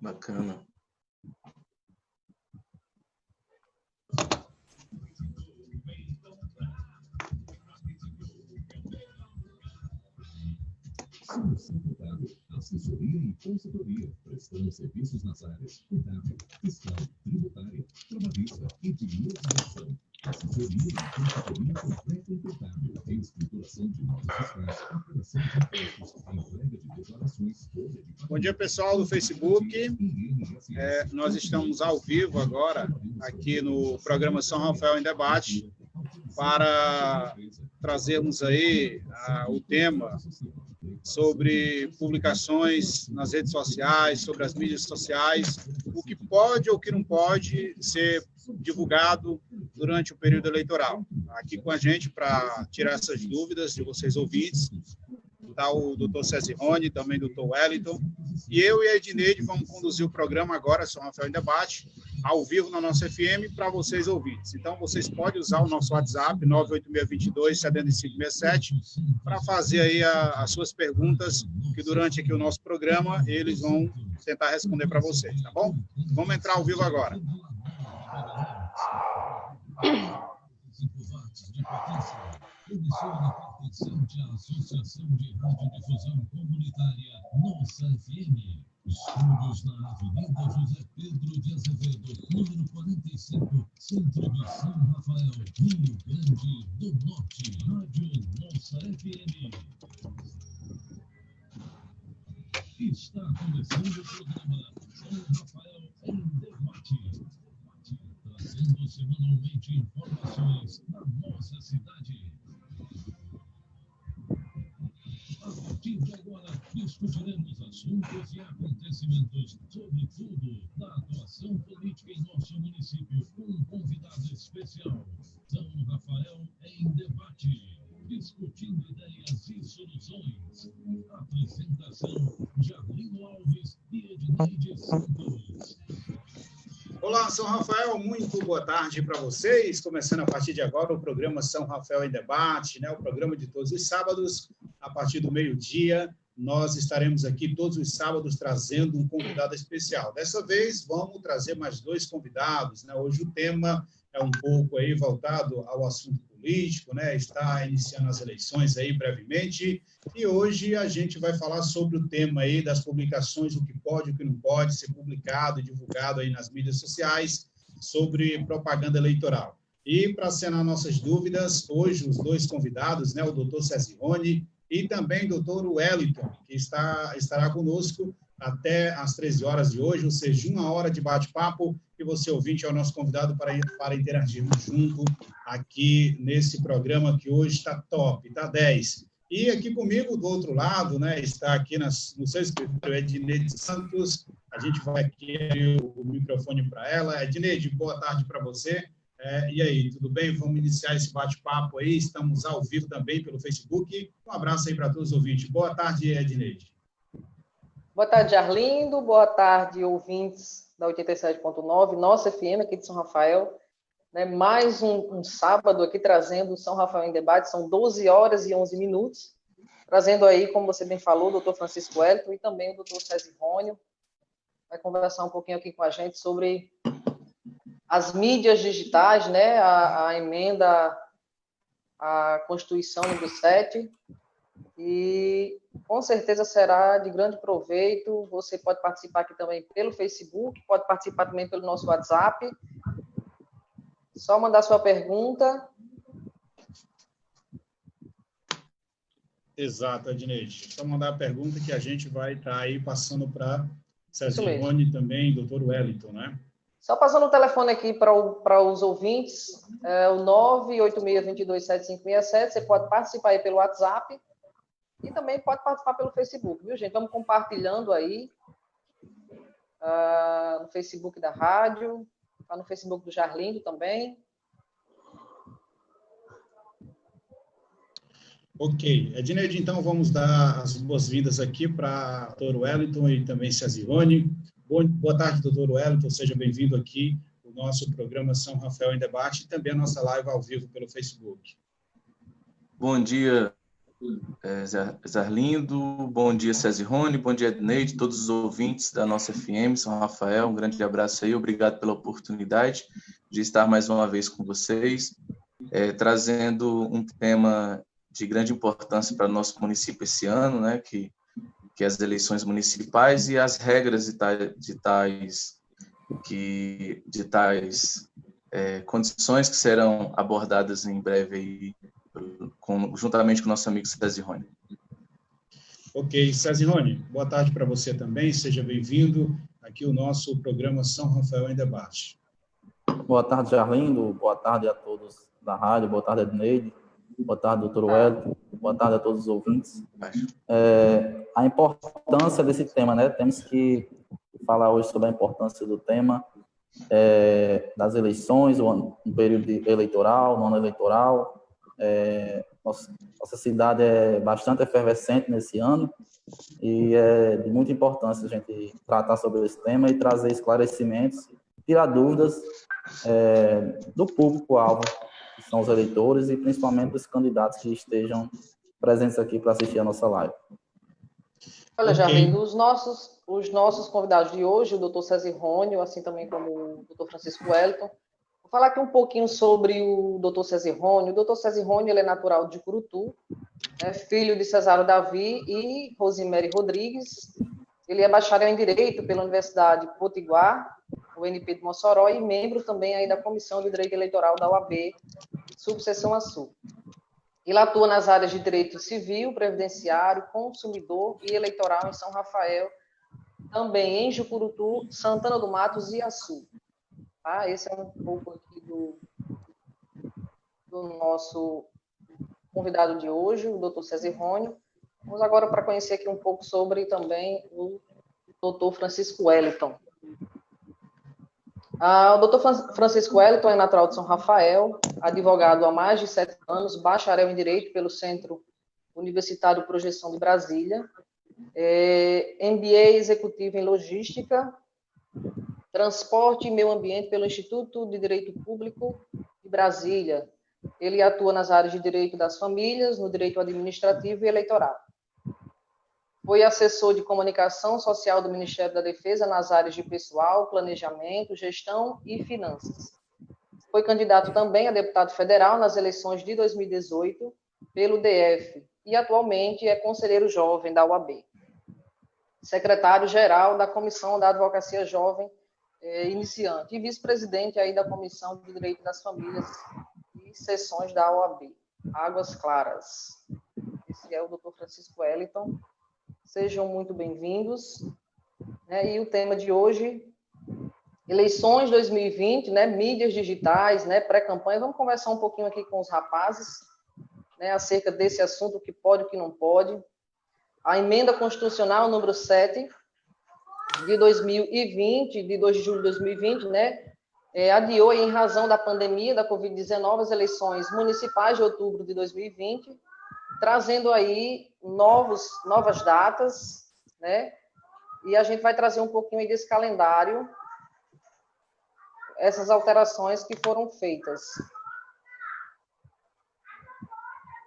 Bacana. Assessoria e consultoria, prestando serviços nas áreas contábil, fiscal, tributária, trabalhista e de legislação. Assessoria e consultoria completa em contábil, escrituração de notas fiscais, apuração de impostos, entrega de declarações. Bom dia, pessoal do Facebook. Nós estamos ao vivo agora, aqui no programa São Rafael em Debate, para trazermos aí o tema sobre publicações nas redes sociais, sobre as mídias sociais, o que pode ou o que não pode ser divulgado durante o período eleitoral. Aqui com a gente, para tirar essas dúvidas de vocês ouvintes, está o doutor César Rony, também o doutor Wellington, e eu e a Edneide vamos conduzir o programa agora, São Rafael em Debate, ao vivo na nossa FM, para vocês ouvintes. Então, vocês podem usar o nosso WhatsApp, 98622-7567, para fazer aí as suas perguntas, que durante aqui o nosso programa, eles vão tentar responder para vocês, tá bom? Vamos entrar ao vivo agora. Emissora pertencente à Associação de Radiodifusão Comunitária Nossa FM. Estúdios na Avenida José Pedro de Azevedo, número 45, centro de São Rafael, Rio Grande do Norte. Rádio Nossa FM. Está começando o programa São Rafael em Debate. Trazendo semanalmente informações da nossa cidade. A partir de agora, discutiremos assuntos e acontecimentos, sobretudo da atuação política em nosso município, com um convidado especial. São Rafael em Debate, discutindo ideias e soluções. Apresentação, Jarlino Alves e Edneide Santos. Olá, São Rafael, muito boa tarde para vocês. Começando a partir de agora o programa São Rafael em Debate, né? O programa de todos os sábados, a partir do meio-dia. Nós estaremos aqui todos os sábados trazendo um convidado especial. Dessa vez, vamos trazer mais dois convidados, né? Hoje o tema é um pouco aí voltado ao assunto político, né? Está iniciando as eleições aí brevemente, e hoje a gente vai falar sobre o tema aí das publicações, o que pode e o que não pode ser publicado e divulgado aí nas mídias sociais sobre propaganda eleitoral. E para sanar nossas dúvidas, hoje os dois convidados, né? O doutor César Rony e também o doutor Wellington, que estará conosco até às 13 horas de hoje, ou seja, 1 hora de bate-papo, e você, ouvinte, é o nosso convidado para interagirmos junto aqui nesse programa que hoje está top, está 10. E aqui comigo, do outro lado, né, está aqui no seu escritório, Edneide Santos. A gente vai aqui abrir o microfone para ela. Edneide, boa tarde para você. E aí, tudo bem? Vamos iniciar esse bate-papo aí. Estamos ao vivo também pelo Facebook. Um abraço aí para todos os ouvintes. Boa tarde, Edneide. Boa tarde, Arlindo. Boa tarde, ouvintes da 87.9, Nossa FM, aqui de São Rafael. Mais um sábado aqui trazendo São Rafael em Debate. São 12 horas e 11 minutos. Trazendo aí, como você bem falou, o doutor Francisco Wellington e também o doutor César Rony. Vai conversar um pouquinho aqui com a gente sobre as mídias digitais, né? A emenda à Constituição número 7. E com certeza será de grande proveito. Você pode participar aqui também pelo Facebook, pode participar também pelo nosso WhatsApp. Só mandar sua pergunta. Exato, Edneide. Só mandar a pergunta que a gente vai estar aí passando para César Rony também, doutor Wellington, né? Só passando o telefone aqui para os ouvintes, o 986227567. Você pode participar aí pelo WhatsApp. E também pode participar pelo Facebook, viu, gente? Vamos compartilhando aí no Facebook da rádio, no Facebook do Jarlindo também. Ok. Edneide, então vamos dar as boas-vindas aqui para o doutor Wellington e também César Rony. Boa tarde, doutor Wellington. Seja bem-vindo aqui ao nosso programa São Rafael em Debate e também a nossa live ao vivo pelo Facebook. Bom dia, Zarlindo, bom dia, César Rony, bom dia, Edneide, todos os ouvintes da nossa FM, São Rafael, um grande abraço aí, obrigado pela oportunidade de estar mais uma vez com vocês, trazendo um tema de grande importância para o nosso município esse ano, né, que é as eleições municipais e as regras de tais condições que serão abordadas em breve aí, juntamente com o nosso amigo César Rony. Ok, César Rony, boa tarde para você também, seja bem-vindo aqui ao nosso programa São Rafael em Debate. Boa tarde, Arlindo, boa tarde a todos da rádio, boa tarde, Edneide, boa tarde, doutor Wellington, boa tarde a todos os ouvintes. A importância desse tema, né? Temos que falar hoje sobre a importância do tema das eleições, no período eleitoral, no ano eleitoral. Nossa cidade é bastante efervescente nesse ano e é de muita importância a gente tratar sobre esse tema e trazer esclarecimentos, tirar dúvidas do público-alvo, que são os eleitores e principalmente dos candidatos que estejam presentes aqui para assistir a nossa live. Olha, Jarlindo, os nossos convidados de hoje, o doutor César Rony, assim também como o doutor Francisco Wellington. Vou falar aqui um pouquinho sobre o doutor César Rony. O doutor César Rony, ele é natural de Curutu, filho de Cesário Davi e Rosemary Rodrigues. Ele é bacharel em Direito pela Universidade Potiguar, UNP de Mossoró, e membro também aí da Comissão de Direito Eleitoral da UAB, subseção a Sul. Ele atua nas áreas de Direito Civil, Previdenciário, Consumidor e Eleitoral em São Rafael, também em Jucurutu, Santana do Matos e Açu. Tá? Esse é um pouco aqui do nosso convidado de hoje, o doutor César Rony. Vamos agora para conhecer aqui um pouco sobre também o doutor Francisco Wellington. O doutor Francisco Wellington é natural de São Rafael, advogado há mais de 7 anos, bacharel em Direito pelo Centro Universitário Projeção de Brasília, MBA executivo em Logística, Transporte e Meio Ambiente pelo Instituto de Direito Público de Brasília. Ele atua nas áreas de Direito das Famílias, no Direito Administrativo e Eleitoral. Foi assessor de Comunicação Social do Ministério da Defesa nas áreas de Pessoal, Planejamento, Gestão e Finanças. Foi candidato também a deputado federal nas eleições de 2018 pelo DF e atualmente é conselheiro jovem da UAB. Secretário-geral da Comissão da Advocacia Jovem Iniciante e vice-presidente aí da Comissão de Direito das Famílias e Sessões da OAB, Águas Claras. Esse é o Dr. Francisco Wellington. Sejam muito bem-vindos. E o tema de hoje, eleições 2020, mídias digitais, pré-campanha. Vamos conversar um pouquinho aqui com os rapazes, acerca desse assunto, o que pode e o que não pode. A emenda constitucional número 7 de 2020, de 2 de julho de 2020, adiou em razão da pandemia da Covid-19 as eleições municipais de outubro de 2020, trazendo aí novas datas, e a gente vai trazer um pouquinho aí desse calendário, essas alterações que foram feitas.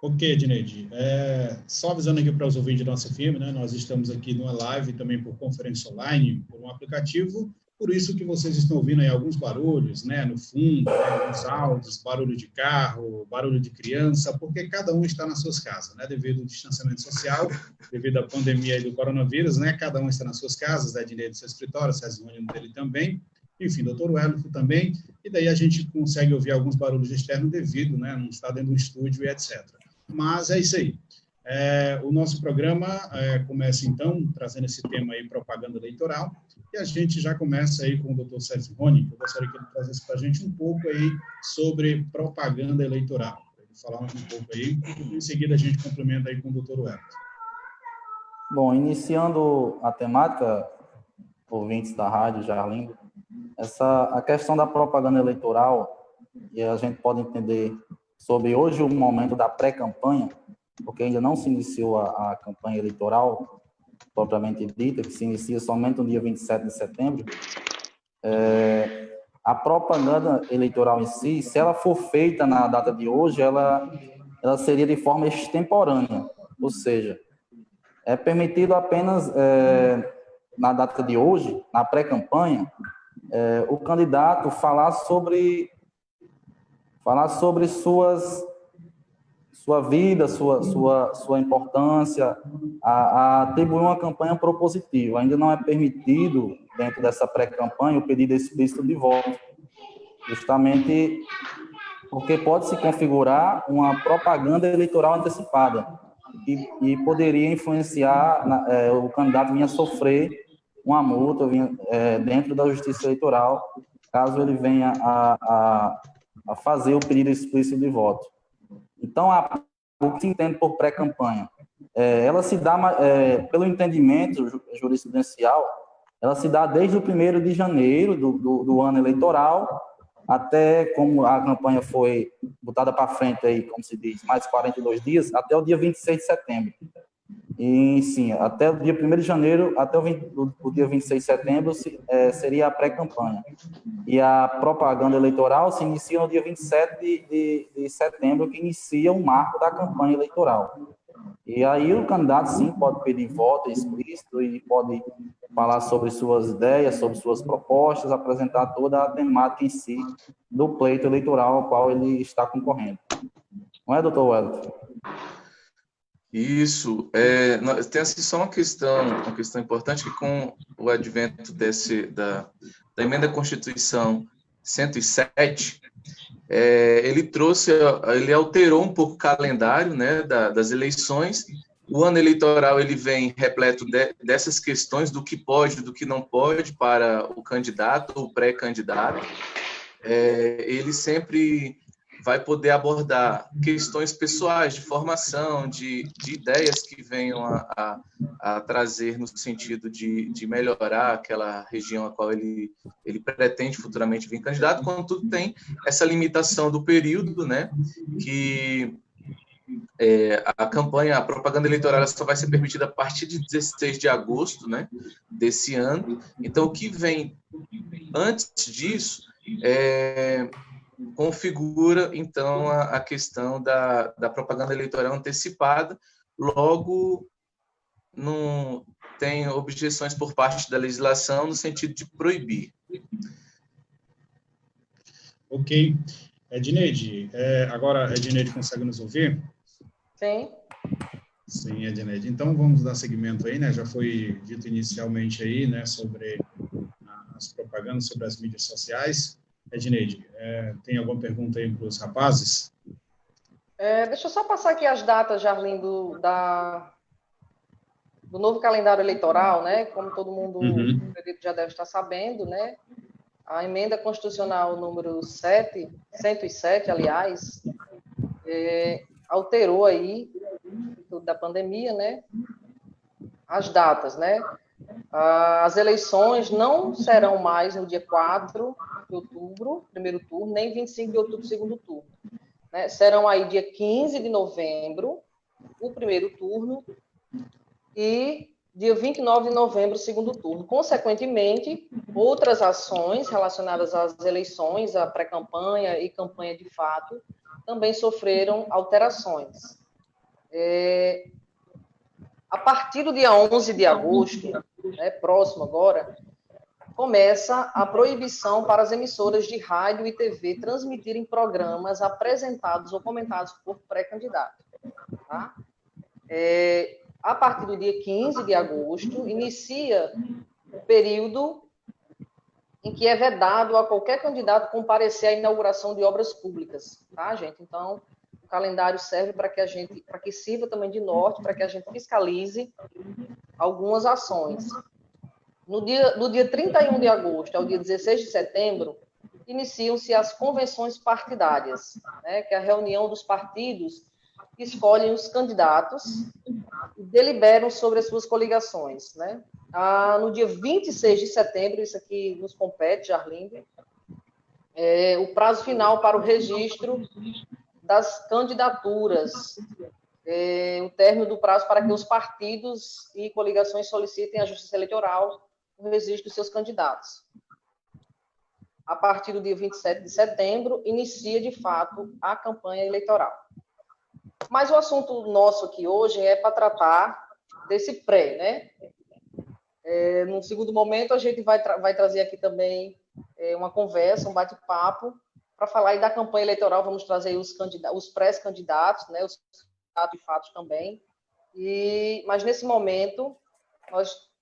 Ok, Edneide. Só avisando aqui para os ouvintes da nossa FM, nós estamos aqui numa live também por conferência online, por um aplicativo, por isso que vocês estão ouvindo aí alguns barulhos, no fundo, alguns áudios, barulho de carro, barulho de criança, porque cada um está nas suas casas, devido ao distanciamento social, devido à pandemia aí do coronavírus, cada um está nas suas casas, Edneide do seu escritório, César Rony dele também, enfim, doutor Wellington também, e daí a gente consegue ouvir alguns barulhos externos devido, não está dentro de um estúdio e etc. Mas é isso aí. O nosso programa começa, então, trazendo esse tema aí, propaganda eleitoral, e a gente já começa aí com o doutor César Rony, que eu gostaria que ele trazesse para a gente um pouco aí sobre propaganda eleitoral. Para ele falar um pouco aí, e em seguida a gente complementa aí com o doutor Wellington. Bom, iniciando a temática, ouvintes da rádio, Jarlindo, a questão da propaganda eleitoral, e a gente pode entender sobre hoje o momento da pré-campanha, porque ainda não se iniciou a campanha eleitoral propriamente dita, que se inicia somente no dia 27 de setembro, a propaganda eleitoral em si, se ela for feita na data de hoje, ela seria de forma extemporânea, Ou seja, é permitido apenas, na data de hoje, na pré-campanha, o candidato falar sobre sua vida, sua importância, a atribuir uma campanha propositiva. Ainda não é permitido, dentro dessa pré-campanha, o pedido explícito de voto, justamente porque pode se configurar uma propaganda eleitoral antecipada e poderia influenciar, o candidato vinha sofrer uma multa dentro da Justiça Eleitoral, caso ele venha a fazer o pedido explícito de voto. Então, o que se entende por pré-campanha? Ela se dá, pelo entendimento jurisprudencial, ela se dá desde o 1º de janeiro do ano eleitoral, até, como a campanha foi botada para frente, aí, como se diz, mais 42 dias, até o dia 26 de setembro. E, sim, até o dia 1º de janeiro, até o dia 26 de setembro, seria a pré-campanha. E a propaganda eleitoral se inicia no dia 27 de setembro, que inicia o marco da campanha eleitoral. E aí o candidato, sim, pode pedir voto explícito e pode falar sobre suas ideias, sobre suas propostas, apresentar toda a temática em si do pleito eleitoral ao qual ele está concorrendo. Não é, doutor Wellington? Isso. Tem assim, só uma questão importante, que com o advento da emenda à Constituição 107, ele alterou um pouco o calendário, né, das eleições. O ano eleitoral ele vem repleto dessas questões do que pode, do que não pode para o candidato ou pré-candidato. Ele sempre vai poder abordar questões pessoais, de formação, de ideias que venham a trazer no sentido de melhorar aquela região a qual ele pretende futuramente vir candidato, quando tudo tem essa limitação do período, né, que a propaganda eleitoral só vai ser permitida a partir de 16 de agosto, né, desse ano. Então, o que vem antes disso configura, então, a questão da propaganda eleitoral antecipada. Logo, não tem objeções por parte da legislação no sentido de proibir. Ok. Edneide, agora, Edneide, consegue nos ouvir? Sim. Sim, Edneide. Então, vamos dar seguimento aí, né? Já foi dito inicialmente aí, né, sobre as propagandas, sobre as mídias sociais. Edneide, tem alguma pergunta aí para os rapazes? Deixa eu só passar aqui as datas, Jarlim, do novo calendário eleitoral, né? Como todo mundo já deve estar sabendo, né? A emenda constitucional número 107, aliás, alterou aí, da pandemia, né? As datas, né? As eleições não serão mais no dia 4 de outubro, primeiro turno, nem 25 de outubro, segundo turno. Né? Serão aí dia 15 de novembro, o primeiro turno, e dia 29 de novembro, segundo turno. Consequentemente, outras ações relacionadas às eleições, à pré-campanha e campanha de fato, também sofreram alterações. A partir do dia 11 de agosto, próximo agora, começa a proibição para as emissoras de rádio e TV transmitirem programas apresentados ou comentados por pré-candidato. Tá? A partir do dia 15 de agosto, inicia o período em que é vedado a qualquer candidato comparecer à inauguração de obras públicas. Tá, gente? Então, o calendário serve para que sirva também de norte, para que a gente fiscalize algumas ações. Do dia 31 de agosto ao dia 16 de setembro, iniciam-se as convenções partidárias, né, que é a reunião dos partidos que escolhem os candidatos e deliberam sobre as suas coligações. Né? No dia 26 de setembro, isso aqui nos compete, Jarlindo, o prazo final para o registro das candidaturas, o término do prazo para que os partidos e coligações solicitem à Justiça Eleitoral o registro dos seus candidatos. A partir do dia 27 de setembro, inicia, de fato, a campanha eleitoral. Mas o assunto nosso aqui hoje é para tratar desse pré, né? No segundo momento, a gente vai trazer aqui também uma conversa, um bate-papo, para falar aí da campanha eleitoral. Vamos trazer os pré-candidatos, né? Os candidatos de fato também. Mas, nesse momento,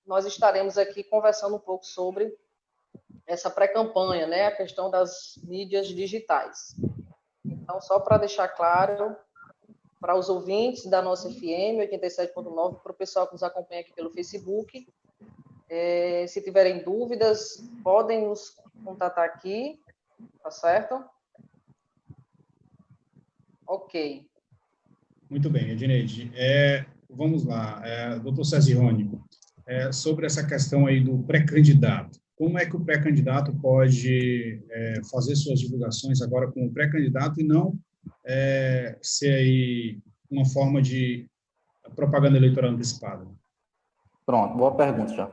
nós estaremos aqui conversando um pouco sobre essa pré-campanha, né? A questão das mídias digitais. Então, só para deixar claro para os ouvintes da nossa FM 87.9, para o pessoal que nos acompanha aqui pelo Facebook, se tiverem dúvidas, podem nos contatar aqui, tá certo? Ok. Muito bem, Edneide. Vamos lá, doutor Cezirone, sobre essa questão aí do pré-candidato. Como é que o pré-candidato pode fazer suas divulgações agora como pré-candidato e não ser aí uma forma de propaganda eleitoral antecipada? Pronto, boa pergunta, já.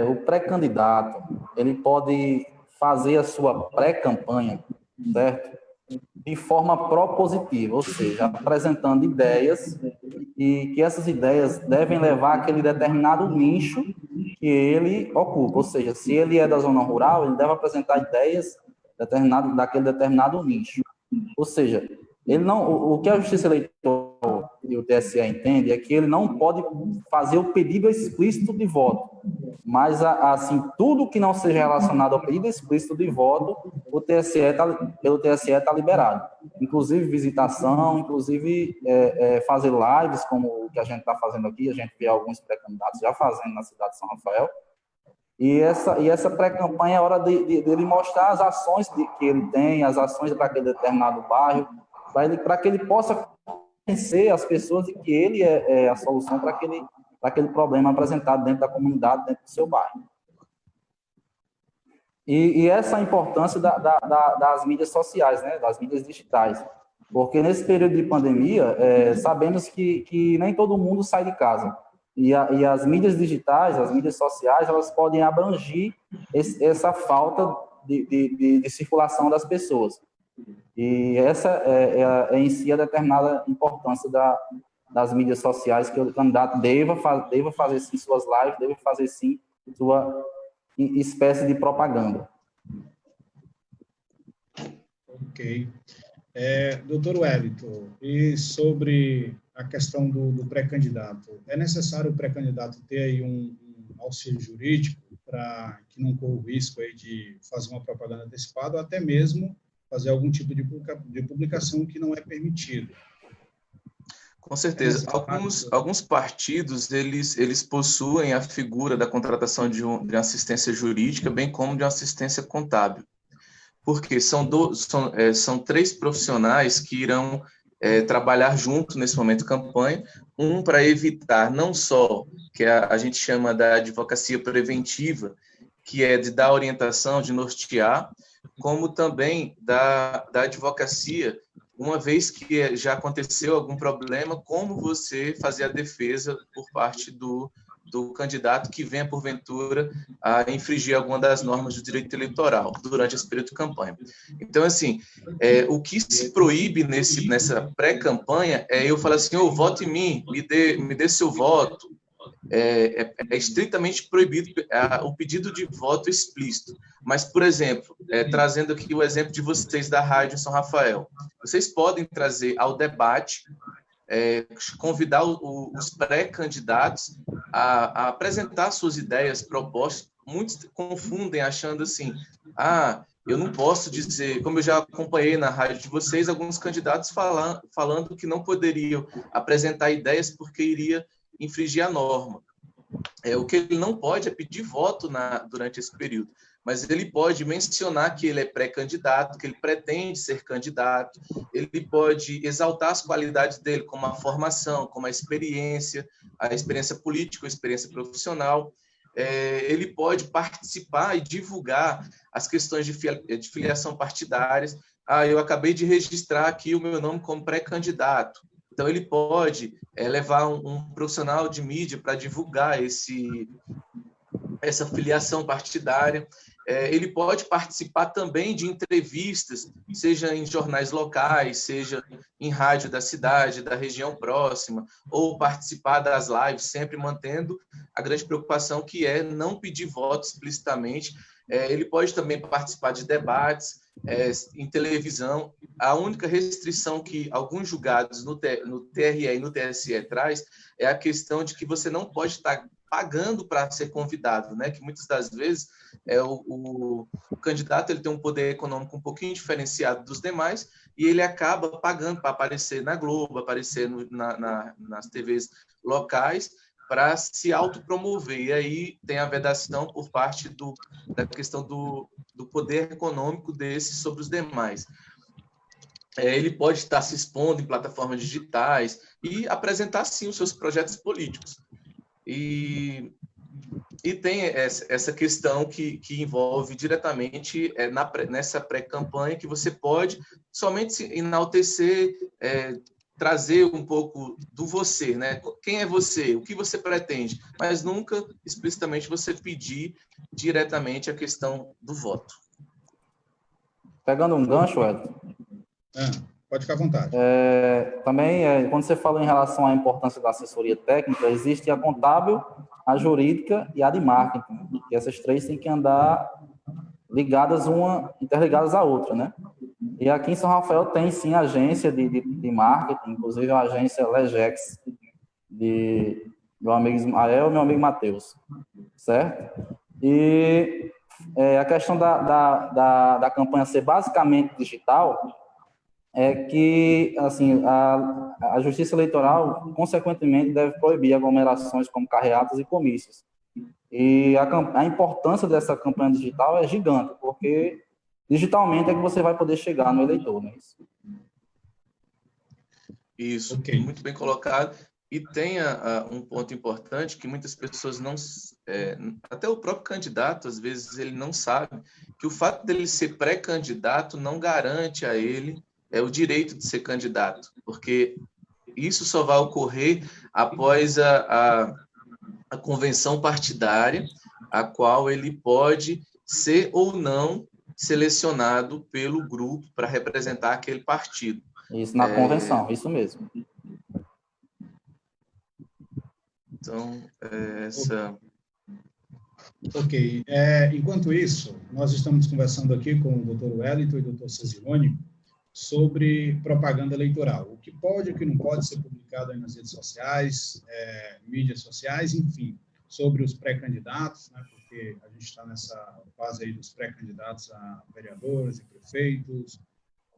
O pré-candidato, ele pode fazer a sua pré-campanha, certo? De forma propositiva, ou seja, apresentando ideias e que essas ideias devem levar aquele determinado nicho que ele ocupa, ou seja, se ele é da zona rural, ele deve apresentar ideias daquele determinado nicho. Ou seja, ele não, o que a Justiça Eleitoral e o TSE entende é que ele não pode fazer o pedido explícito de voto, mas assim, tudo que não seja relacionado ao pedido explícito de voto, pelo TSE está liberado. Inclusive visitação, inclusive fazer lives, como o que a gente está fazendo aqui, a gente vê alguns pré-candidatos já fazendo na cidade de São Rafael. E essa pré-campanha é hora dele mostrar as ações que ele tem, as ações para aquele determinado bairro, para que ele possa convencer as pessoas de que ele é a solução para aquele problema apresentado dentro da comunidade, dentro do seu bairro. E essa é a importância das mídias sociais, né, das mídias digitais. Porque nesse período de pandemia, sabemos que nem todo mundo sai de casa. E as mídias digitais, as mídias sociais, elas podem abranger essa falta de circulação das pessoas. E essa em si a determinada importância das mídias sociais, que o candidato deva fazer sim suas lives, deva fazer sim sua espécie de propaganda. Ok. Doutor Wellington, e sobre a questão do pré-candidato, é necessário o pré-candidato ter aí um auxílio jurídico para que não corra o risco aí de fazer uma propaganda antecipada ou até mesmo fazer algum tipo de publicação que não é permitido? Com certeza. Alguns partidos, eles possuem a figura da contratação de assistência jurídica, bem como de uma assistência contábil. Porque são 3 profissionais que irão trabalhar junto nesse momento de campanha, para evitar não só que a gente chama da advocacia preventiva, que é de dar orientação, de nortear, como também da advocacia, uma vez que já aconteceu algum problema, como você fazer a defesa por parte do candidato que venha, porventura, a infringir alguma das normas do direito eleitoral durante esse período de campanha. Então, assim, o que se proíbe nessa pré-campanha é eu falar assim, vote em mim, me dê seu voto. É estritamente proibido o pedido de voto explícito. Mas, por exemplo, trazendo aqui o exemplo de vocês da Rádio São Rafael, vocês podem trazer ao debate, convidar os pré-candidatos a apresentar suas ideias, propostas. Muitos confundem achando assim, eu não posso dizer, como eu já acompanhei na rádio de vocês, alguns candidatos falando que não poderiam apresentar ideias porque iria infringir a norma. O que ele não pode é pedir voto durante esse período, mas ele pode mencionar que ele é pré-candidato, que ele pretende ser candidato, ele pode exaltar as qualidades dele, como a formação, como a experiência política, a experiência profissional. Ele pode participar e divulgar as questões de filiação partidárias. Eu acabei de registrar aqui o meu nome como pré-candidato. Então, ele pode levar um profissional de mídia para divulgar essa filiação partidária. ele pode participar também de entrevistas, seja em jornais locais, seja em rádio da cidade, da região próxima, ou participar das lives, sempre mantendo a grande preocupação que é não pedir voto explicitamente. Ele pode também participar de debates em televisão. A única restrição que alguns julgados no TRE e no TSE traz é a questão de que você não pode estar pagando para ser convidado, né? Que muitas das vezes o candidato ele tem um poder econômico um pouquinho diferenciado dos demais e ele acaba pagando para aparecer na Globo, aparecer nas TVs locais para se autopromover. E aí tem a vedação por parte da questão do poder econômico desse sobre os demais. Ele pode estar se expondo em plataformas digitais e apresentar, sim, os seus projetos políticos. E tem essa questão que envolve diretamente nessa pré-campanha, que você pode somente se enaltecer, trazer um pouco do você, né? Quem é você? O que você pretende? Mas nunca explicitamente você pedir diretamente a questão do voto. Pegando um gancho, Edson. Pode ficar à vontade. Também, quando você fala em relação à importância da assessoria técnica, existe a contábil, a jurídica e a de marketing. E essas três têm que andar interligadas à outra, né? E aqui em São Rafael tem, sim, agência de marketing, inclusive a agência Legex, de meu amigo Ismael e meu amigo Matheus, certo? E a questão da campanha ser basicamente digital é que, assim, a Justiça Eleitoral, consequentemente, deve proibir aglomerações como carreatas e comícios. E a importância dessa campanha digital é gigante, porque digitalmente é que você vai poder chegar no eleitor, né? Isso, okay. Muito bem colocado. E tem um ponto importante que muitas pessoas não... até o próprio candidato, às vezes, ele não sabe que o fato dele ser pré-candidato não garante a ele o direito de ser candidato, porque isso só vai ocorrer após a convenção partidária, a qual ele pode ser ou não selecionado pelo grupo para representar aquele partido. Isso na convenção, isso mesmo. Então, essa... Ok. Enquanto isso, nós estamos conversando aqui com o Dr. Wellington e o Dr. Cesirone sobre propaganda eleitoral. O que pode e o que não pode ser publicado aí nas redes sociais, mídias sociais, enfim, sobre os pré-candidatos, né, porque a gente está nessa fase aí dos pré-candidatos a vereadores e prefeitos,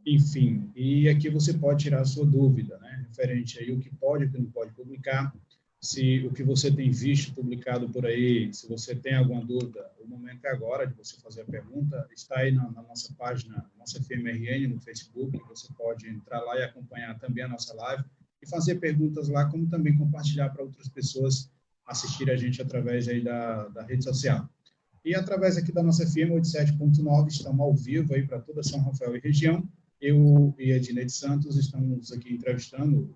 enfim. E aqui você pode tirar a sua dúvida, né, referente aí o que pode e o que não pode publicar, se o que você tem visto publicado por aí, se você tem alguma dúvida, o momento é agora de você fazer a pergunta. Está aí na nossa página, nossa FMRN, no Facebook, você pode entrar lá e acompanhar também a nossa live e fazer perguntas lá, como também compartilhar para outras pessoas assistir a gente através aí da rede social. E através aqui da nossa FM 87.9, estamos ao vivo aí para toda São Rafael e região. Eu e a Edneide Santos estamos aqui entrevistando o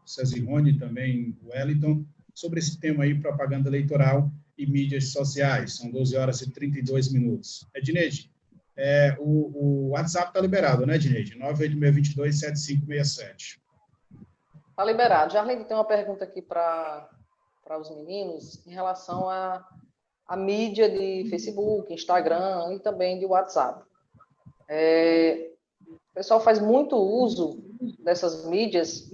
Cesirone, também o Wellington, sobre esse tema aí, propaganda eleitoral e mídias sociais. São 12 horas e 32 minutos. Edneide, o WhatsApp está liberado, né, Edneide? 986227567. Está liberado. Jarlene, tem uma pergunta aqui para os meninos em relação à mídia de Facebook, Instagram e também de WhatsApp. O pessoal faz muito uso dessas mídias,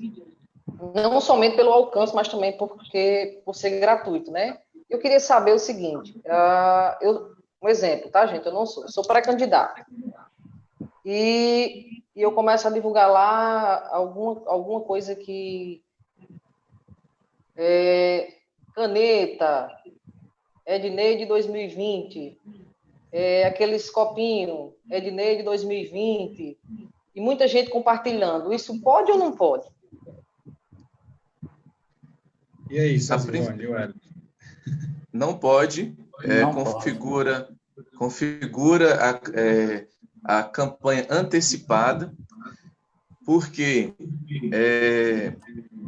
não somente pelo alcance, mas também por ser gratuito, né? Eu queria saber o seguinte, um exemplo, tá, gente? Eu sou pré-candidato. E eu começo a divulgar lá alguma coisa que... caneta, Edneide 2020, aqueles copinhos, Edneide 2020, e muita gente compartilhando. Isso pode ou não pode? E aí, Cesirone, Wellington? Não pode. Configura a campanha antecipada, porque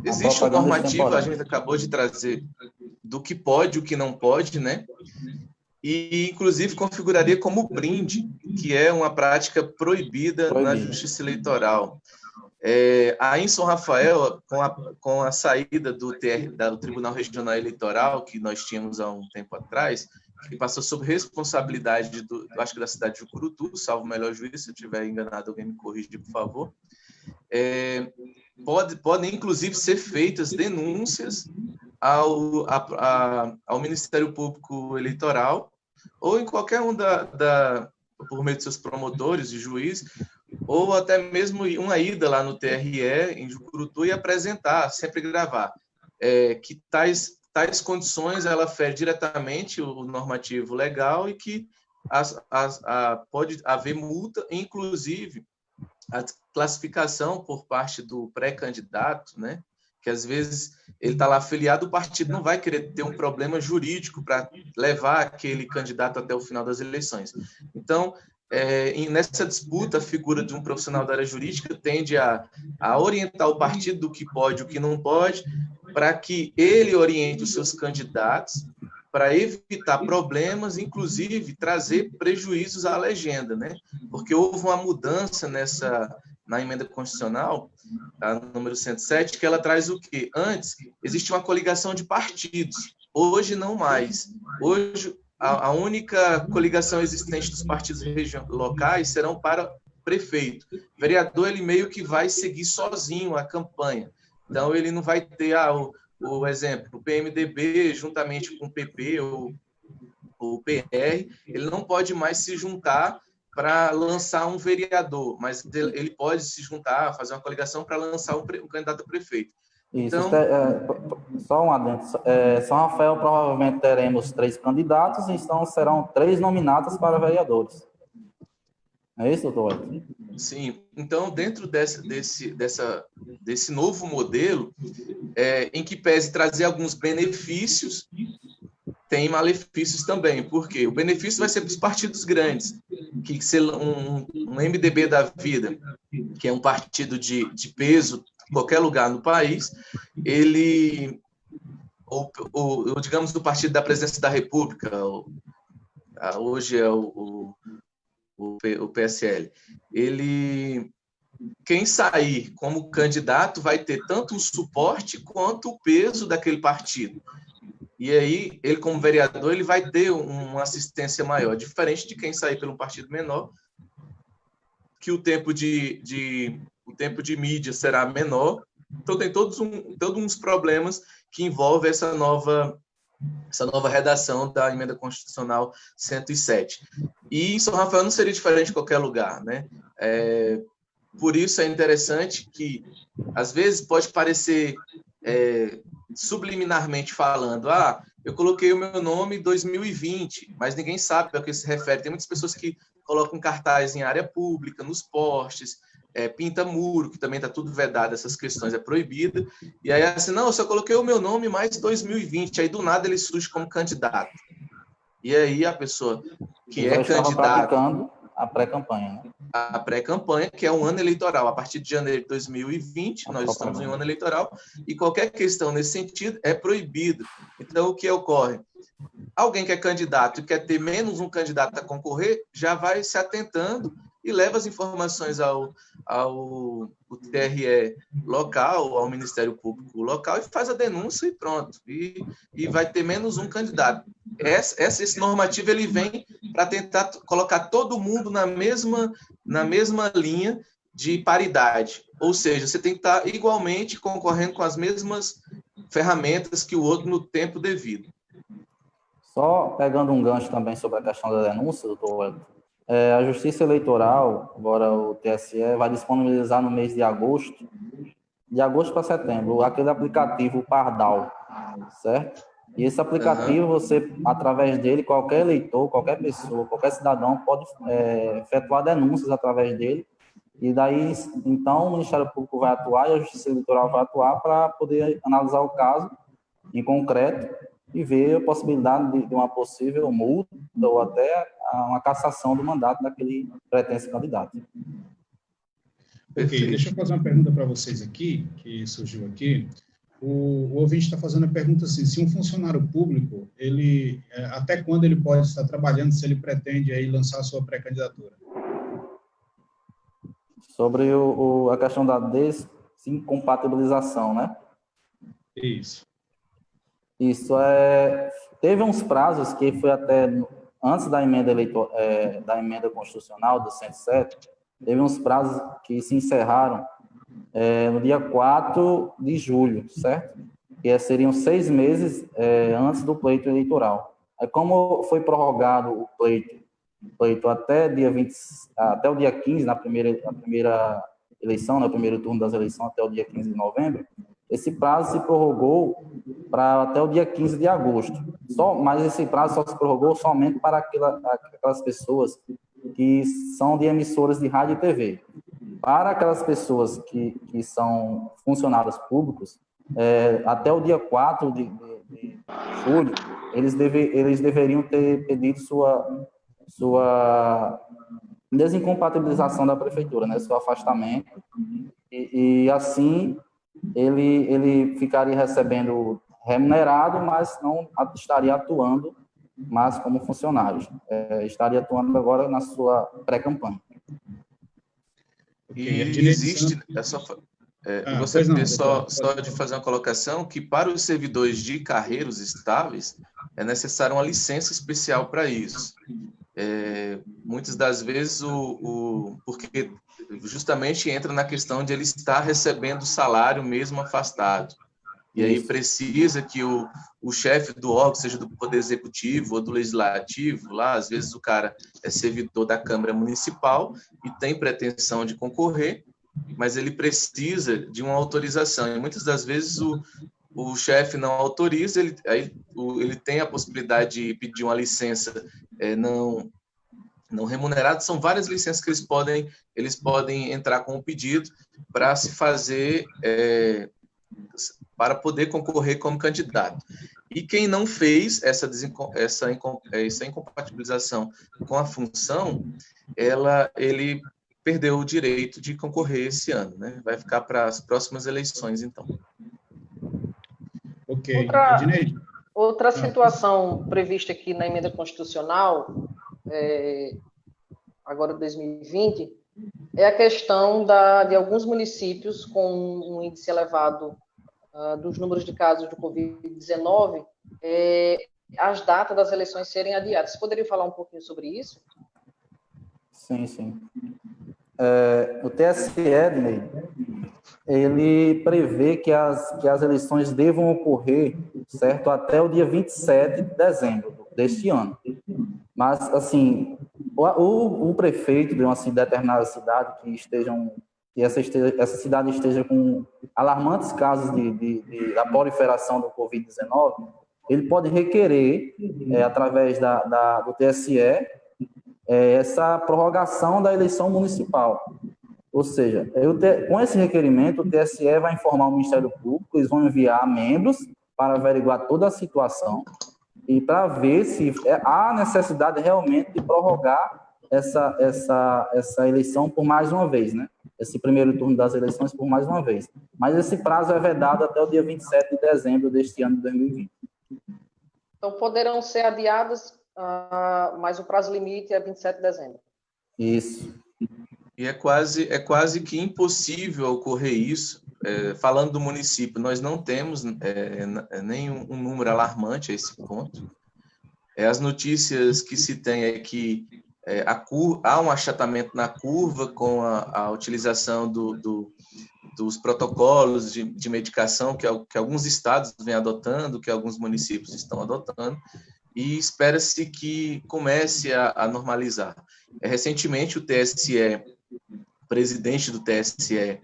existe um normativo, a gente acabou de trazer, do que pode e o que não pode, né? e, inclusive, configuraria como brinde, que é uma prática proibida na Justiça Eleitoral. Aí em São Rafael, com a saída do Tribunal Regional Eleitoral, que nós tínhamos há um tempo atrás, que passou sob responsabilidade acho que da cidade de Jucurutu, salvo o melhor juiz, se eu estiver enganado, alguém me corrige, por favor. Podem, inclusive, ser feitas denúncias ao Ministério Público Eleitoral, ou em qualquer um por meio de seus promotores e juízes, ou até mesmo uma ida lá no TRE, em Jucurutu, e apresentar, sempre gravar, que tais condições ela fere diretamente o normativo legal e que pode haver multa, inclusive a classificação por parte do pré-candidato, né? Que às vezes ele está lá afiliado, o partido não vai querer ter um problema jurídico para levar aquele candidato até o final das eleições. Então, nessa disputa, a figura de um profissional da área jurídica tende a orientar o partido do que pode e o que não pode, para que ele oriente os seus candidatos para evitar problemas, inclusive trazer prejuízos à legenda, né? Porque houve uma mudança na emenda constitucional, a número 107, que ela traz o quê? Antes, existia uma coligação de partidos, hoje não mais. Hoje, a única coligação existente dos partidos locais serão para prefeito. O vereador, ele meio que vai seguir sozinho a campanha. Então, ele não vai ter o exemplo, o PMDB, juntamente com o PP ou o PR, ele não pode mais se juntar para lançar um vereador, mas ele pode se juntar, fazer uma coligação para lançar um candidato a prefeito. Isso, então, só um adendo. São Rafael, provavelmente teremos 3 candidatos, então serão 3 nominatas para vereadores. É isso, doutor? Sim. Então, dentro desse novo modelo, em que pese trazer alguns benefícios, tem malefícios também. Por quê? O benefício vai ser para os partidos grandes, que ser um MDB da vida, que é um partido de peso em qualquer lugar no país, ou digamos, do Partido da Presidência da República, hoje é o PSL, quem sair como candidato vai ter tanto o suporte quanto o peso daquele partido. E aí, ele como vereador, ele vai ter uma assistência maior, diferente de quem sair pelo partido menor, que o tempo de mídia será menor. Então, tem todos uns problemas que envolvem essa nova redação da Emenda Constitucional 107. E em São Rafael não seria diferente de qualquer lugar, né? Por isso é interessante que, às vezes, pode parecer, subliminarmente falando, eu coloquei o meu nome em 2020, mas ninguém sabe ao que se refere. Tem muitas pessoas que colocam cartaz em área pública, nos postes, pinta muro, que também está tudo vedado, essas questões, é proibida. E aí, assim, não, eu só coloquei o meu nome mais 2020, aí do nada ele surge como candidato. E aí a pessoa que é candidata... a pré-campanha, né? A pré-campanha, que é um ano eleitoral. A partir de janeiro de 2020, nós estamos em um ano eleitoral, e qualquer questão nesse sentido é proibido. Então, o que ocorre? Alguém que é candidato e quer ter menos um candidato a concorrer, já vai se atentando e leva as informações ao TRE local, ao Ministério Público local, e faz a denúncia e pronto. E vai ter menos um candidato. Esse normativo ele vem para tentar colocar todo mundo na mesma linha de paridade. Ou seja, você tem que estar igualmente concorrendo com as mesmas ferramentas que o outro no tempo devido. Só pegando um gancho também sobre a questão da denúncia, doutor Wellington, a Justiça Eleitoral, agora o TSE, vai disponibilizar no mês de agosto para setembro, aquele aplicativo Pardal, certo? E esse aplicativo, você, através dele, qualquer eleitor, qualquer pessoa, qualquer cidadão pode efetuar denúncias através dele, e daí, então, o Ministério Público vai atuar e a Justiça Eleitoral vai atuar para poder analisar o caso em concreto e ver a possibilidade de uma possível multa ou até uma cassação do mandato daquele pretenso candidato. Ok, deixa eu fazer uma pergunta para vocês aqui, que surgiu aqui. O ouvinte está fazendo a pergunta assim, se um funcionário público, até quando ele pode estar trabalhando, se ele pretende aí lançar a sua pré-candidatura? Sobre a questão da desincompatibilização, né? Isso. Isso teve uns prazos que foi até antes da emenda da emenda constitucional do 107, teve uns prazos que se encerraram no dia 4 de julho, certo? Que seriam 6 meses antes do pleito eleitoral. Como foi prorrogado o pleito até o dia 15, na primeira eleição, no primeiro turno das eleições, até o dia 15 de novembro, esse prazo se prorrogou para até o dia 15 de agosto. Mas esse prazo só se prorrogou somente para aquelas pessoas que são de emissoras de rádio e TV. Para aquelas pessoas que são funcionários públicos, até o dia 4 de julho, eles deveriam ter pedido sua desincompatibilização da prefeitura, né, seu afastamento, e assim ele ficaria recebendo remunerado, mas não estaria atuando mais como funcionário. Estaria atuando agora na sua pré-campanha. E existe, só de fazer uma colocação, que para os servidores de carreiras estáveis é necessária uma licença especial para isso. Muitas das vezes, porque justamente entra na questão de ele estar recebendo salário mesmo afastado. E aí precisa que o chefe do órgão, seja do Poder Executivo ou do Legislativo, lá às vezes o cara é servidor da Câmara Municipal e tem pretensão de concorrer, mas ele precisa de uma autorização. E muitas das vezes o chefe não autoriza, ele tem a possibilidade de pedir uma licença não remunerada. São várias licenças que eles podem entrar com o pedido para se fazer, para poder concorrer como candidato. E quem não fez essa incompatibilização com a função, ele perdeu o direito de concorrer esse ano, né? Vai ficar para as próximas eleições, então. Ok. Outra situação prevista aqui na emenda constitucional, agora 2020, é a questão de alguns municípios com um índice elevado dos números de casos do Covid-19, as datas das eleições serem adiadas. Você poderia falar um pouquinho sobre isso? Sim. O TSE, ele prevê que as eleições devam ocorrer, certo, até o dia 27 de dezembro deste ano. Mas, assim, o prefeito de uma determinada cidade que essa cidade esteja com alarmantes casos da proliferação do Covid-19, ele pode requerer, através do TSE, essa prorrogação da eleição municipal. Ou seja, com esse requerimento, o TSE vai informar o Ministério Público, eles vão enviar membros para averiguar toda a situação e para ver se há necessidade realmente de prorrogar essa eleição por mais uma vez, né? Esse primeiro turno das eleições por mais uma vez. Mas esse prazo é vedado até o dia 27 de dezembro deste ano de 2020. Então, poderão ser adiadas, mas o prazo limite é 27 de dezembro. Isso. E é quase que impossível ocorrer isso. Falando do município, nós não temos nem um número alarmante a esse ponto. As notícias que se tem é que há um achatamento na curva com a utilização dos protocolos de medicação que alguns estados vêm adotando, que alguns municípios estão adotando, e espera-se que comece a normalizar. Recentemente, o TSE, o presidente do TSE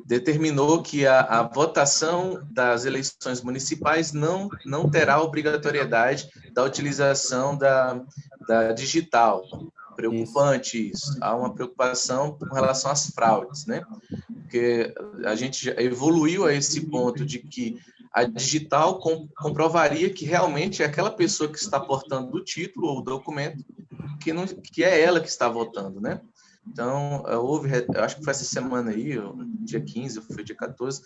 determinou que a votação das eleições municipais não terá obrigatoriedade da utilização da digital. Preocupante isso. Há uma preocupação com relação às fraudes, né? Porque a gente já evoluiu a esse ponto de que a digital comprovaria que realmente é aquela pessoa que está portando o título ou o documento que é ela que está votando, né? Então, houve, eu acho que foi essa semana aí, dia 15, foi dia 14,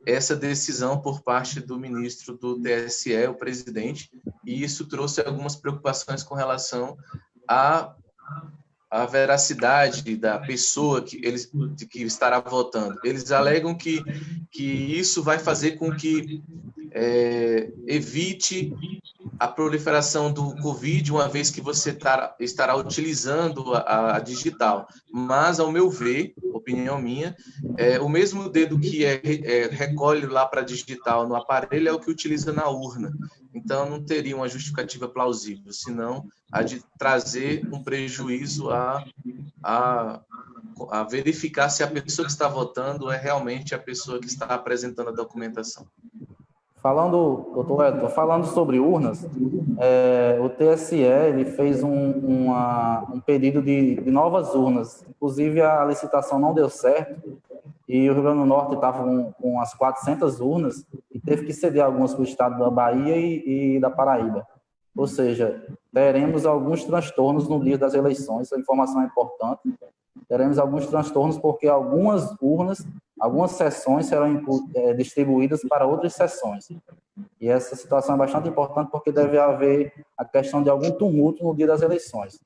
essa decisão por parte do ministro do TSE, o presidente, e isso trouxe algumas preocupações com relação à veracidade da pessoa que estará votando. Eles alegam que isso vai fazer com que evite a proliferação do Covid, uma vez que você estará utilizando a digital. Mas, ao meu ver, opinião minha, o mesmo dedo que recolhe lá para digital no aparelho é o que utiliza na urna. Então, não teria uma justificativa plausível, senão a de trazer um prejuízo a verificar se a pessoa que está votando é realmente a pessoa que está apresentando a documentação. Doutor Edson, falando sobre urnas, o TSE ele fez um pedido de novas urnas. Inclusive, a licitação não deu certo e o Rio Grande do Norte estava com as 400 urnas e teve que ceder algumas para o estado da Bahia e da Paraíba. Ou seja, teremos alguns transtornos no dia das eleições, essa informação é importante. Teremos alguns transtornos porque algumas urnas, algumas sessões serão distribuídas para outras sessões. E essa situação é bastante importante porque deve haver a questão de algum tumulto no dia das eleições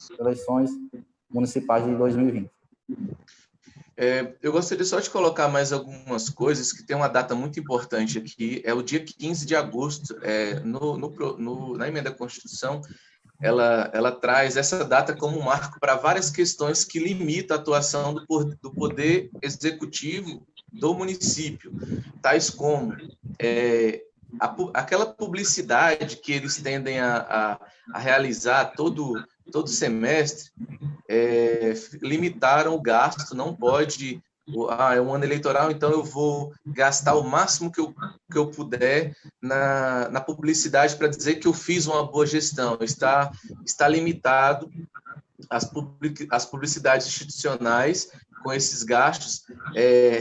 municipais de 2020. Eu gostaria só de colocar mais algumas coisas que tem uma data muito importante aqui, é o dia 15 de agosto, na emenda à Constituição, ela traz essa data como um marco para várias questões que limitam a atuação do poder executivo do município, tais como aquela publicidade que eles tendem a realizar todo semestre, limitaram o gasto, não pode... é um ano eleitoral, então eu vou gastar o máximo que eu puder na publicidade para dizer que eu fiz uma boa gestão. Está limitado as publicidades institucionais com esses gastos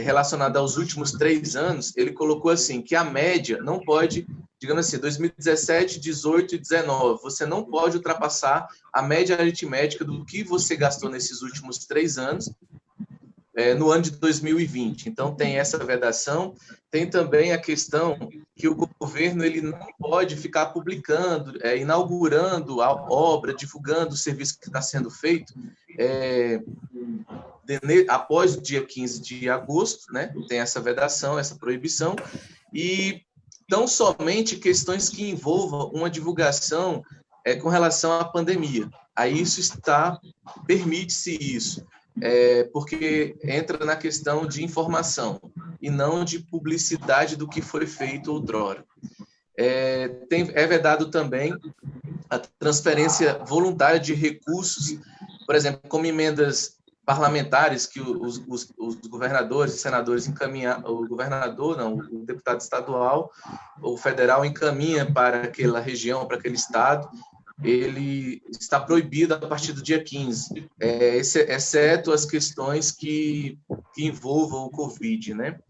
relacionados aos últimos 3 anos. Ele colocou assim, que a média não pode, digamos assim, 2017, 18 e 19, você não pode ultrapassar a média aritmética do que você gastou nesses últimos 3 anos, no ano de 2020. Então, tem essa vedação. Tem também a questão que o governo ele não pode ficar publicando, inaugurando a obra, divulgando o serviço que está sendo feito após o dia 15 de agosto, né? Tem essa vedação, essa proibição, e tão somente questões que envolvam uma divulgação com relação à pandemia. Aí permite-se isso. Porque entra na questão de informação e não de publicidade do que foi feito outrora. É vedado também a transferência voluntária de recursos, por exemplo, como emendas parlamentares que os governadores e senadores encaminham, o deputado estadual ou federal encaminha para aquela região, para aquele estado, ele está proibido a partir do dia 15, exceto as questões que envolvam o Covid, né?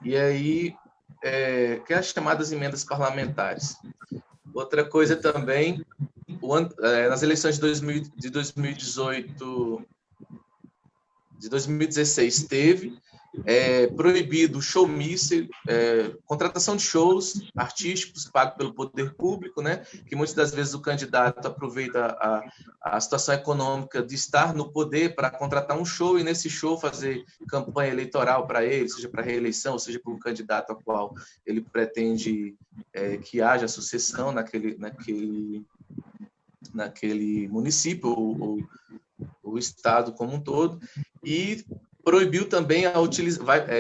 E aí, que é as chamadas emendas parlamentares. Outra coisa também, nas eleições de 2018, de 2016 teve proibido showmício, contratação de shows artísticos pagos pelo poder público, né? Que muitas das vezes o candidato aproveita a situação econômica de estar no poder para contratar um show e nesse show fazer campanha eleitoral para ele, seja para reeleição, ou seja para um candidato ao qual ele pretende que haja sucessão naquele município ou o estado como um todo. E proibiu também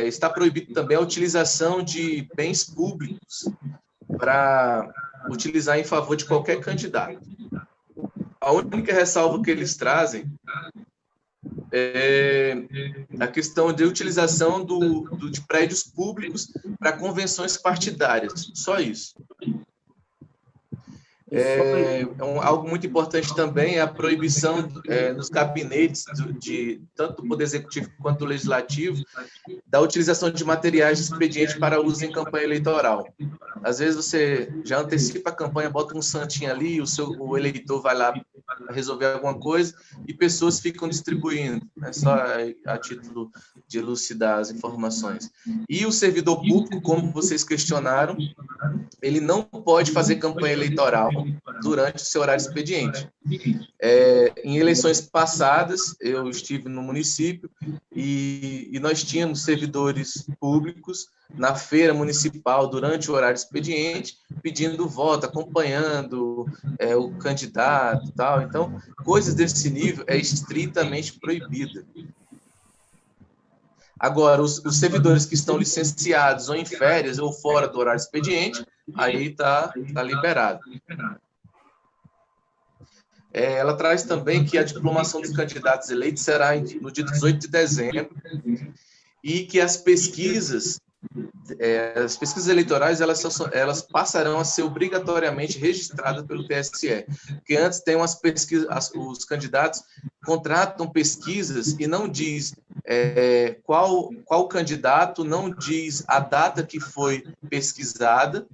está proibido também a utilização de bens públicos para utilizar em favor de qualquer candidato. A única ressalva que eles trazem é a questão de utilização de prédios públicos para convenções partidárias, só isso. Algo muito importante também é a proibição nos gabinetes tanto do Poder Executivo quanto do Legislativo da utilização de materiais de expediente para uso em campanha eleitoral. Às vezes você já antecipa a campanha, bota um santinho ali, o eleitor vai lá resolver alguma coisa e pessoas ficam distribuindo, né, só a título de elucidar as informações. E o servidor público, como vocês questionaram, ele não pode fazer campanha eleitoral durante o seu horário expediente. Em eleições passadas, eu estive no município e nós tínhamos servidores públicos na feira municipal durante o horário expediente, pedindo voto, acompanhando o candidato e tal. Então, coisas desse nível é estritamente proibida. Agora, os servidores que estão licenciados ou em férias ou fora do horário expediente, aí está liberado. Ela traz também que a diplomação dos candidatos eleitos será no dia 18 de dezembro e que as pesquisas eleitorais elas passarão a ser obrigatoriamente registradas pelo TSE, porque antes tem umas pesquisas, os candidatos contratam pesquisas e não diz qual candidato, não diz a data que foi pesquisada.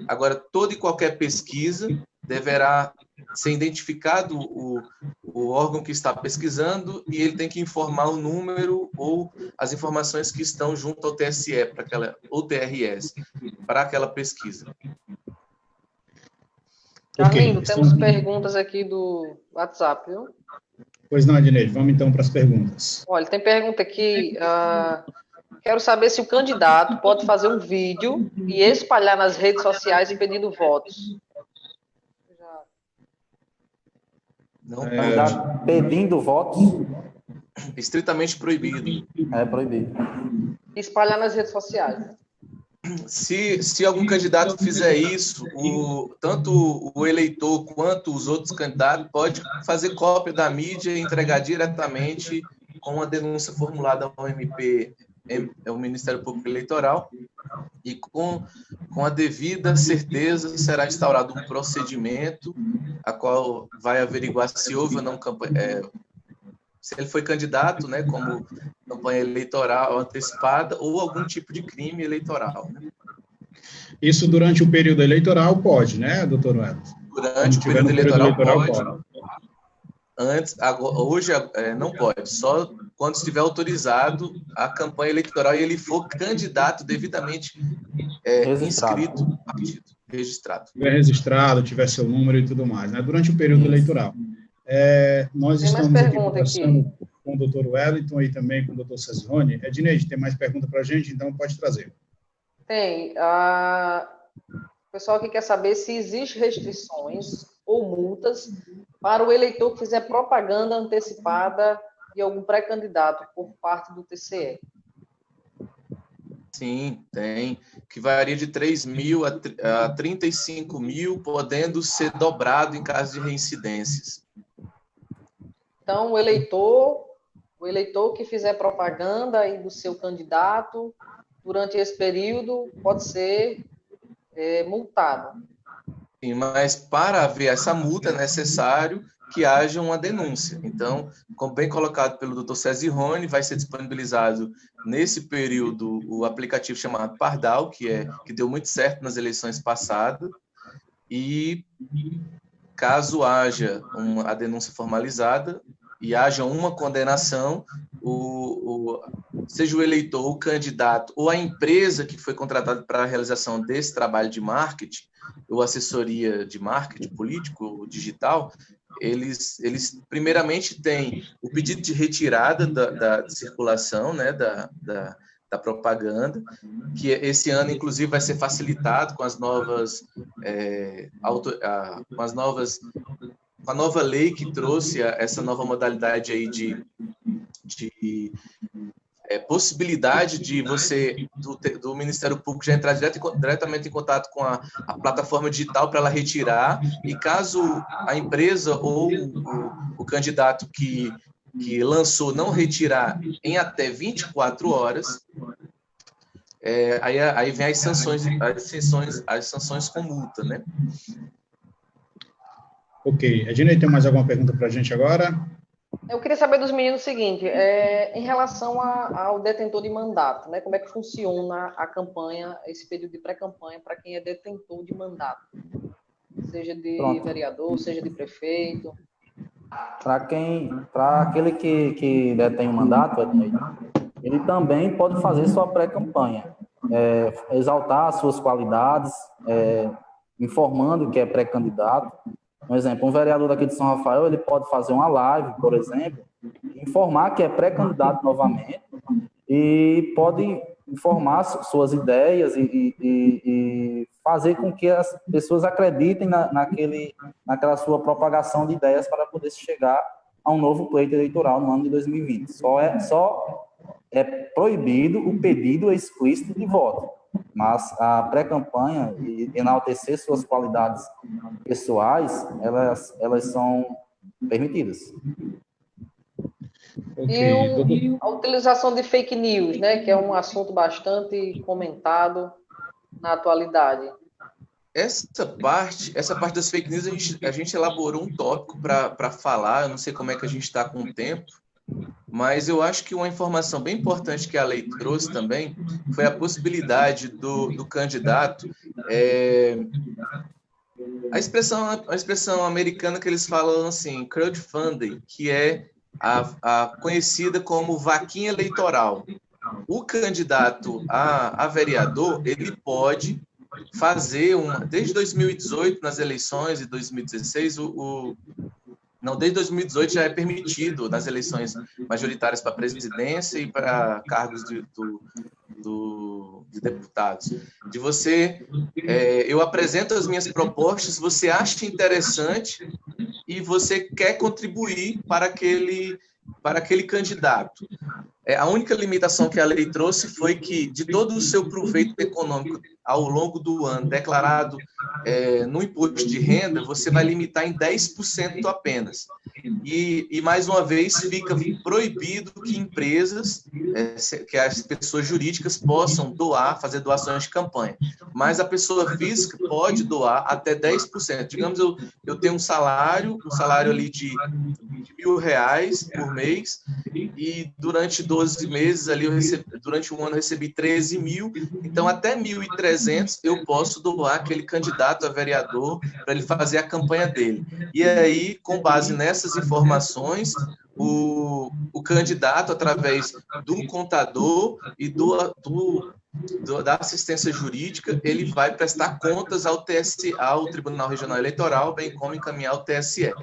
Agora, toda e qualquer pesquisa deverá ser identificado o órgão que está pesquisando e ele tem que informar o número ou as informações que estão junto ao TSE, ou TRS, para aquela pesquisa. Carlinho, temos perguntas aqui do WhatsApp, viu? Pois não, Edneide, vamos então para as perguntas. Olha, tem pergunta aqui, quero saber se o candidato pode fazer um vídeo e espalhar nas redes sociais pedindo votos. Não Candidato pedindo votos? Estritamente proibido. É proibido. Espalhar nas redes sociais. Se algum candidato fizer isso, tanto o eleitor quanto os outros candidatos pode fazer cópia da mídia e entregar diretamente com uma denúncia formulada ao MP, o Ministério Público Eleitoral, e com a devida certeza será instaurado um procedimento a qual vai averiguar se houve ou não campanha, se ele foi candidato, né, como campanha eleitoral antecipada ou algum tipo de crime eleitoral. Né? Isso durante o período eleitoral pode, né, doutor Wellington? Durante o período eleitoral pode. Hoje não pode, só quando estiver autorizado a campanha eleitoral e ele for candidato devidamente inscrito no partido, registrado. Tiver registrado, tiver seu número e tudo mais, né? Durante o período eleitoral. Nós estamos aqui conversando com o doutor Wellington e também com o doutor Cesrone. Edneide, tem mais pergunta para a gente? Então pode trazer. Tem. O pessoal aqui quer saber se existem restrições ou multas para o eleitor que fizer propaganda antecipada de algum pré-candidato por parte do TCE. Sim, tem, que varia de 3 mil a 35 mil, podendo ser dobrado em caso de reincidências. Então, o eleitor que fizer propaganda aí do seu candidato durante esse período pode ser multado. Sim, mas para haver essa multa é necessário que haja uma denúncia. Então, como bem colocado pelo Dr. Cesrone, vai ser disponibilizado nesse período o aplicativo chamado Pardal, que deu muito certo nas eleições passadas, e caso haja a denúncia formalizada e haja uma condenação, seja o eleitor, o candidato ou a empresa que foi contratada para a realização desse trabalho de marketing, ou assessoria de marketing político, digital, eles primeiramente têm o pedido de retirada da circulação, né, da propaganda, que esse ano, inclusive, vai ser facilitado com as novas com a nova lei que trouxe essa nova modalidade aí de possibilidade de você, do Ministério Público, já entrar diretamente em contato com a plataforma digital para ela retirar, e caso a empresa ou o candidato que lançou não retirar em até 24 horas, aí vem as sanções com multa, né? Ok. Ednei, tem mais alguma pergunta para a gente agora? Eu queria saber dos meninos o seguinte, em relação ao detentor de mandato, né? Como é que funciona a campanha, esse período de pré-campanha para quem é detentor de mandato? Seja de vereador, seja de prefeito. para aquele que detém o mandato, ele também pode fazer sua pré-campanha, exaltar as suas qualidades, informando que é pré-candidato. Um exemplo, um vereador daqui de São Rafael, ele pode fazer uma live, por exemplo, informar que é pré-candidato novamente e pode informar suas ideias e fazer com que as pessoas acreditem naquela sua propagação de ideias para poder chegar a um novo pleito eleitoral no ano de 2020. Só é proibido o pedido explícito de voto, mas a pré-campanha e enaltecer suas qualidades pessoais, elas são permitidas. E a utilização de fake news, né, que é um assunto bastante comentado na atualidade. Essa parte das fake news, a gente elaborou um tópico para falar, eu não sei como é que a gente está com o tempo, mas eu acho que uma informação bem importante que a lei trouxe também foi a possibilidade do candidato, a expressão americana que eles falam assim, crowdfunding, que é a conhecida como vaquinha eleitoral. O candidato a vereador, ele pode fazer desde 2018, nas eleições, e 2016, desde 2018 já é permitido nas eleições majoritárias para presidência e para cargos de deputados. De você, eu apresento as minhas propostas, você acha interessante e você quer contribuir para aquele candidato. A única limitação que a lei trouxe foi que, de todo o seu proveito econômico ao longo do ano declarado no imposto de renda, você vai limitar em 10% apenas. E, mais uma vez, fica proibido que empresas, que as pessoas jurídicas possam fazer doações de campanha. Mas a pessoa física pode doar até 10%. Digamos, eu tenho um salário ali de R$1.000 por mês, e durante 12 meses, ali durante um ano, eu recebi 13 mil, então até 1.300 eu posso doar aquele candidato a vereador para ele fazer a campanha dele. E aí, com base nessas informações, o candidato, através do contador e da assistência jurídica, ele vai prestar contas ao TSE, ao Tribunal Regional Eleitoral, bem como encaminhar ao TSE.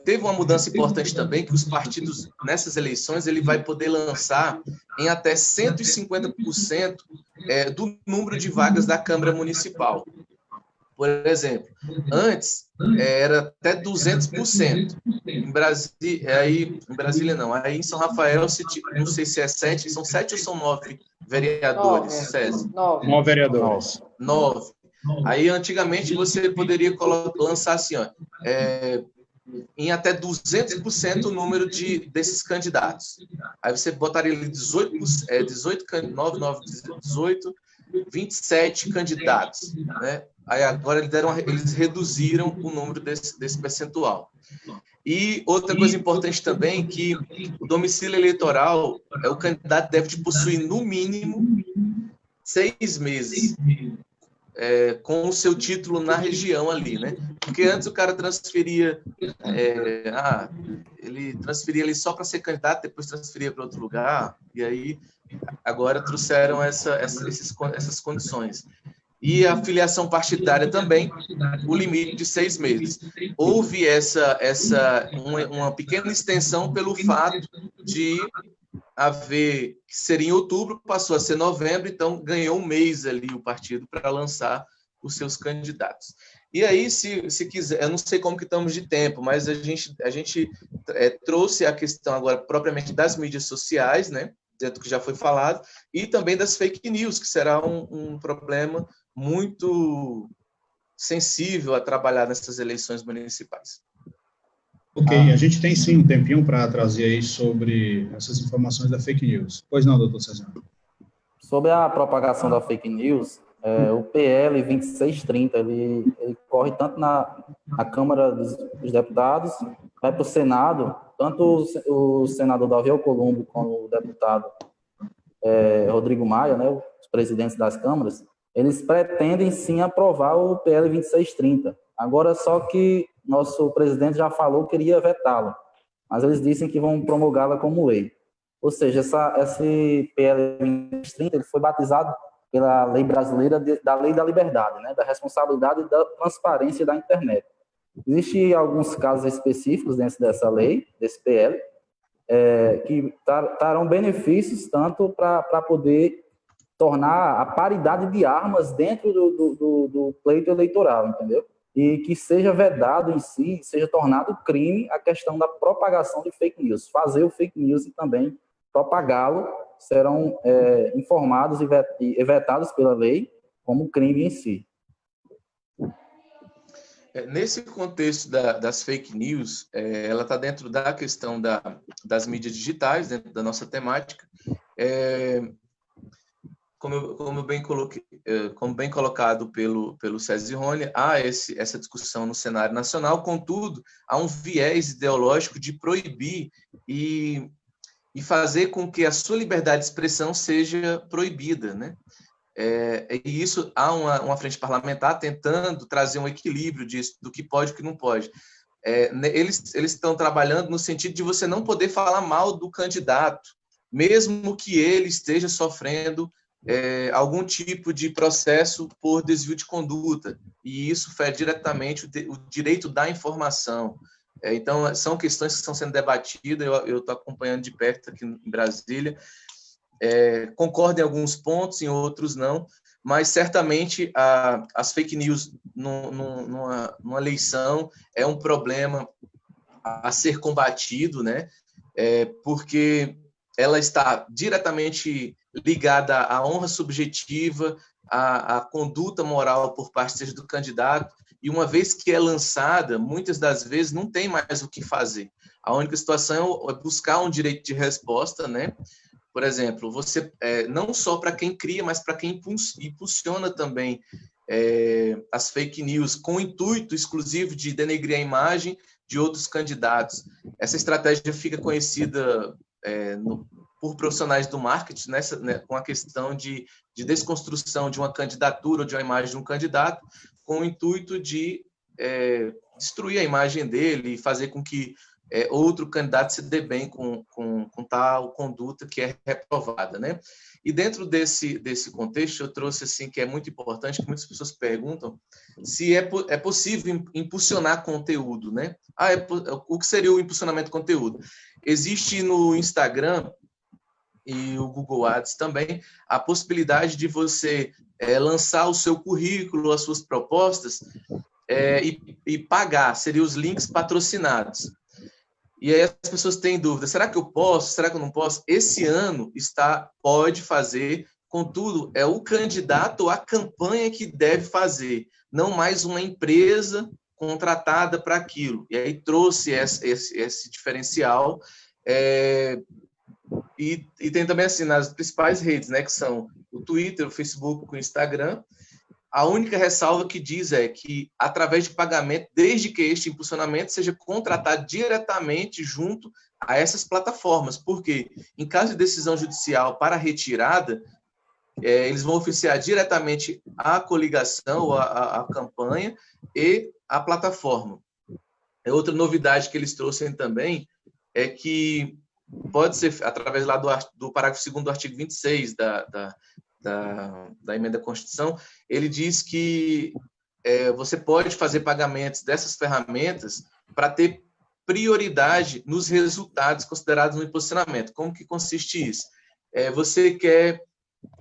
Teve uma mudança importante também, que os partidos, nessas eleições, ele vai poder lançar em até 150% do número de vagas da Câmara Municipal. Por exemplo, antes era até 200%. Em Brasília não. Aí em São Rafael, não sei se são 7 ou são 9 vereadores, César? 9 vereadores. 9. Aí, antigamente, você poderia lançar assim, em até 200% o número desses candidatos. Aí você botaria ali 27 candidatos, né? Aí agora eles reduziram o número desse percentual. E outra coisa importante também, que o domicílio eleitoral, o candidato deve possuir no mínimo 6 meses com o seu título na região ali, né? Porque antes o cara transferia, ele transferia ali só para ser candidato, depois transferia para outro lugar, e aí agora trouxeram essas condições. E a filiação partidária também, o limite de 6 meses. Houve uma pequena extensão pelo fato de haver, que seria em outubro, passou a ser novembro, então ganhou um mês ali o partido para lançar os seus candidatos. E aí, se quiser, eu não sei como que estamos de tempo, mas a gente trouxe a questão agora propriamente das mídias sociais, né, dentro do que já foi falado, e também das fake news, que será um problema muito sensível a trabalhar nessas eleições municipais. Ok, a gente tem sim um tempinho para trazer aí sobre essas informações da fake news. Pois não, doutor César? Sobre a propagação da fake news, o PL 2630, ele corre tanto na Câmara dos Deputados, vai para o Senado, tanto o senador Davi Alcolumbre como o deputado Rodrigo Maia, né, os presidentes das câmaras, eles pretendem sim aprovar o PL 2630. Agora, só que nosso presidente já falou que iria vetá-la, mas eles dizem que vão promulgá-la como lei. Ou seja, esse PL 2030 ele foi batizado pela lei brasileira da Lei da Liberdade, né, da responsabilidade e da transparência da internet. Existem alguns casos específicos dentro dessa lei, desse PL, que trarão benefícios tanto para poder tornar a paridade de armas dentro do pleito eleitoral, entendeu? E que seja vedado em si, seja tornado crime a questão da propagação de fake news. Fazer o fake news e também propagá-lo serão informados e vetados pela lei como crime em si. Nesse contexto das fake news, ela está dentro da questão das mídias digitais, dentro da nossa temática. Como bem colocado pelo César Rony, há essa discussão no cenário nacional, contudo, há um viés ideológico de proibir e fazer com que a sua liberdade de expressão seja proibida, né? E isso, há uma frente parlamentar tentando trazer um equilíbrio disso, do que pode e do que não pode. Eles estão trabalhando no sentido de você não poder falar mal do candidato, mesmo que ele esteja sofrendo algum tipo de processo por desvio de conduta, e isso fere diretamente o direito da informação. Então, são questões que estão sendo debatidas, eu estou acompanhando de perto aqui em Brasília. Concordo em alguns pontos, em outros não, mas certamente as fake news numa eleição é um problema a ser combatido, né? Porque ela está diretamente ligada à honra subjetiva, à conduta moral por parte seja do candidato, e uma vez que é lançada, muitas das vezes não tem mais o que fazer. A única situação é buscar um direito de resposta, né? Por exemplo, você não só para quem cria, mas para quem impulsiona também as fake news, com o intuito exclusivo de denegrir a imagem de outros candidatos. Essa estratégia fica conhecida por profissionais do marketing, com a questão de desconstrução de uma candidatura ou de uma imagem de um candidato, com o intuito de destruir a imagem dele e fazer com que outro candidato se dê bem com tal conduta que é reprovada, né? E dentro desse contexto, eu trouxe assim que é muito importante, que muitas pessoas perguntam se é possível impulsionar conteúdo, né? O que seria o impulsionamento de conteúdo? Existe no Instagram e o Google Ads também a possibilidade de você lançar o seu currículo, as suas propostas e pagar, seriam os links patrocinados. E aí as pessoas têm dúvida, será que eu posso? Será que eu não posso? Esse ano pode fazer, contudo, é o candidato ou a campanha que deve fazer, não mais uma empresa contratada para aquilo. E aí trouxe esse diferencial. E tem também assim, nas principais redes, né, que são o Twitter, o Facebook, o Instagram. A única ressalva que diz é que, através de pagamento, desde que este impulsionamento seja contratado diretamente junto a essas plataformas, porque, em caso de decisão judicial para retirada, eles vão oficiar diretamente a coligação, ou a campanha, e a plataforma. Outra novidade que eles trouxeram também é que pode ser, através lá do parágrafo 2º do artigo 26 da emenda à Constituição, ele diz que você pode fazer pagamentos dessas ferramentas para ter prioridade nos resultados considerados no impulsionamento. Como que consiste isso? Você quer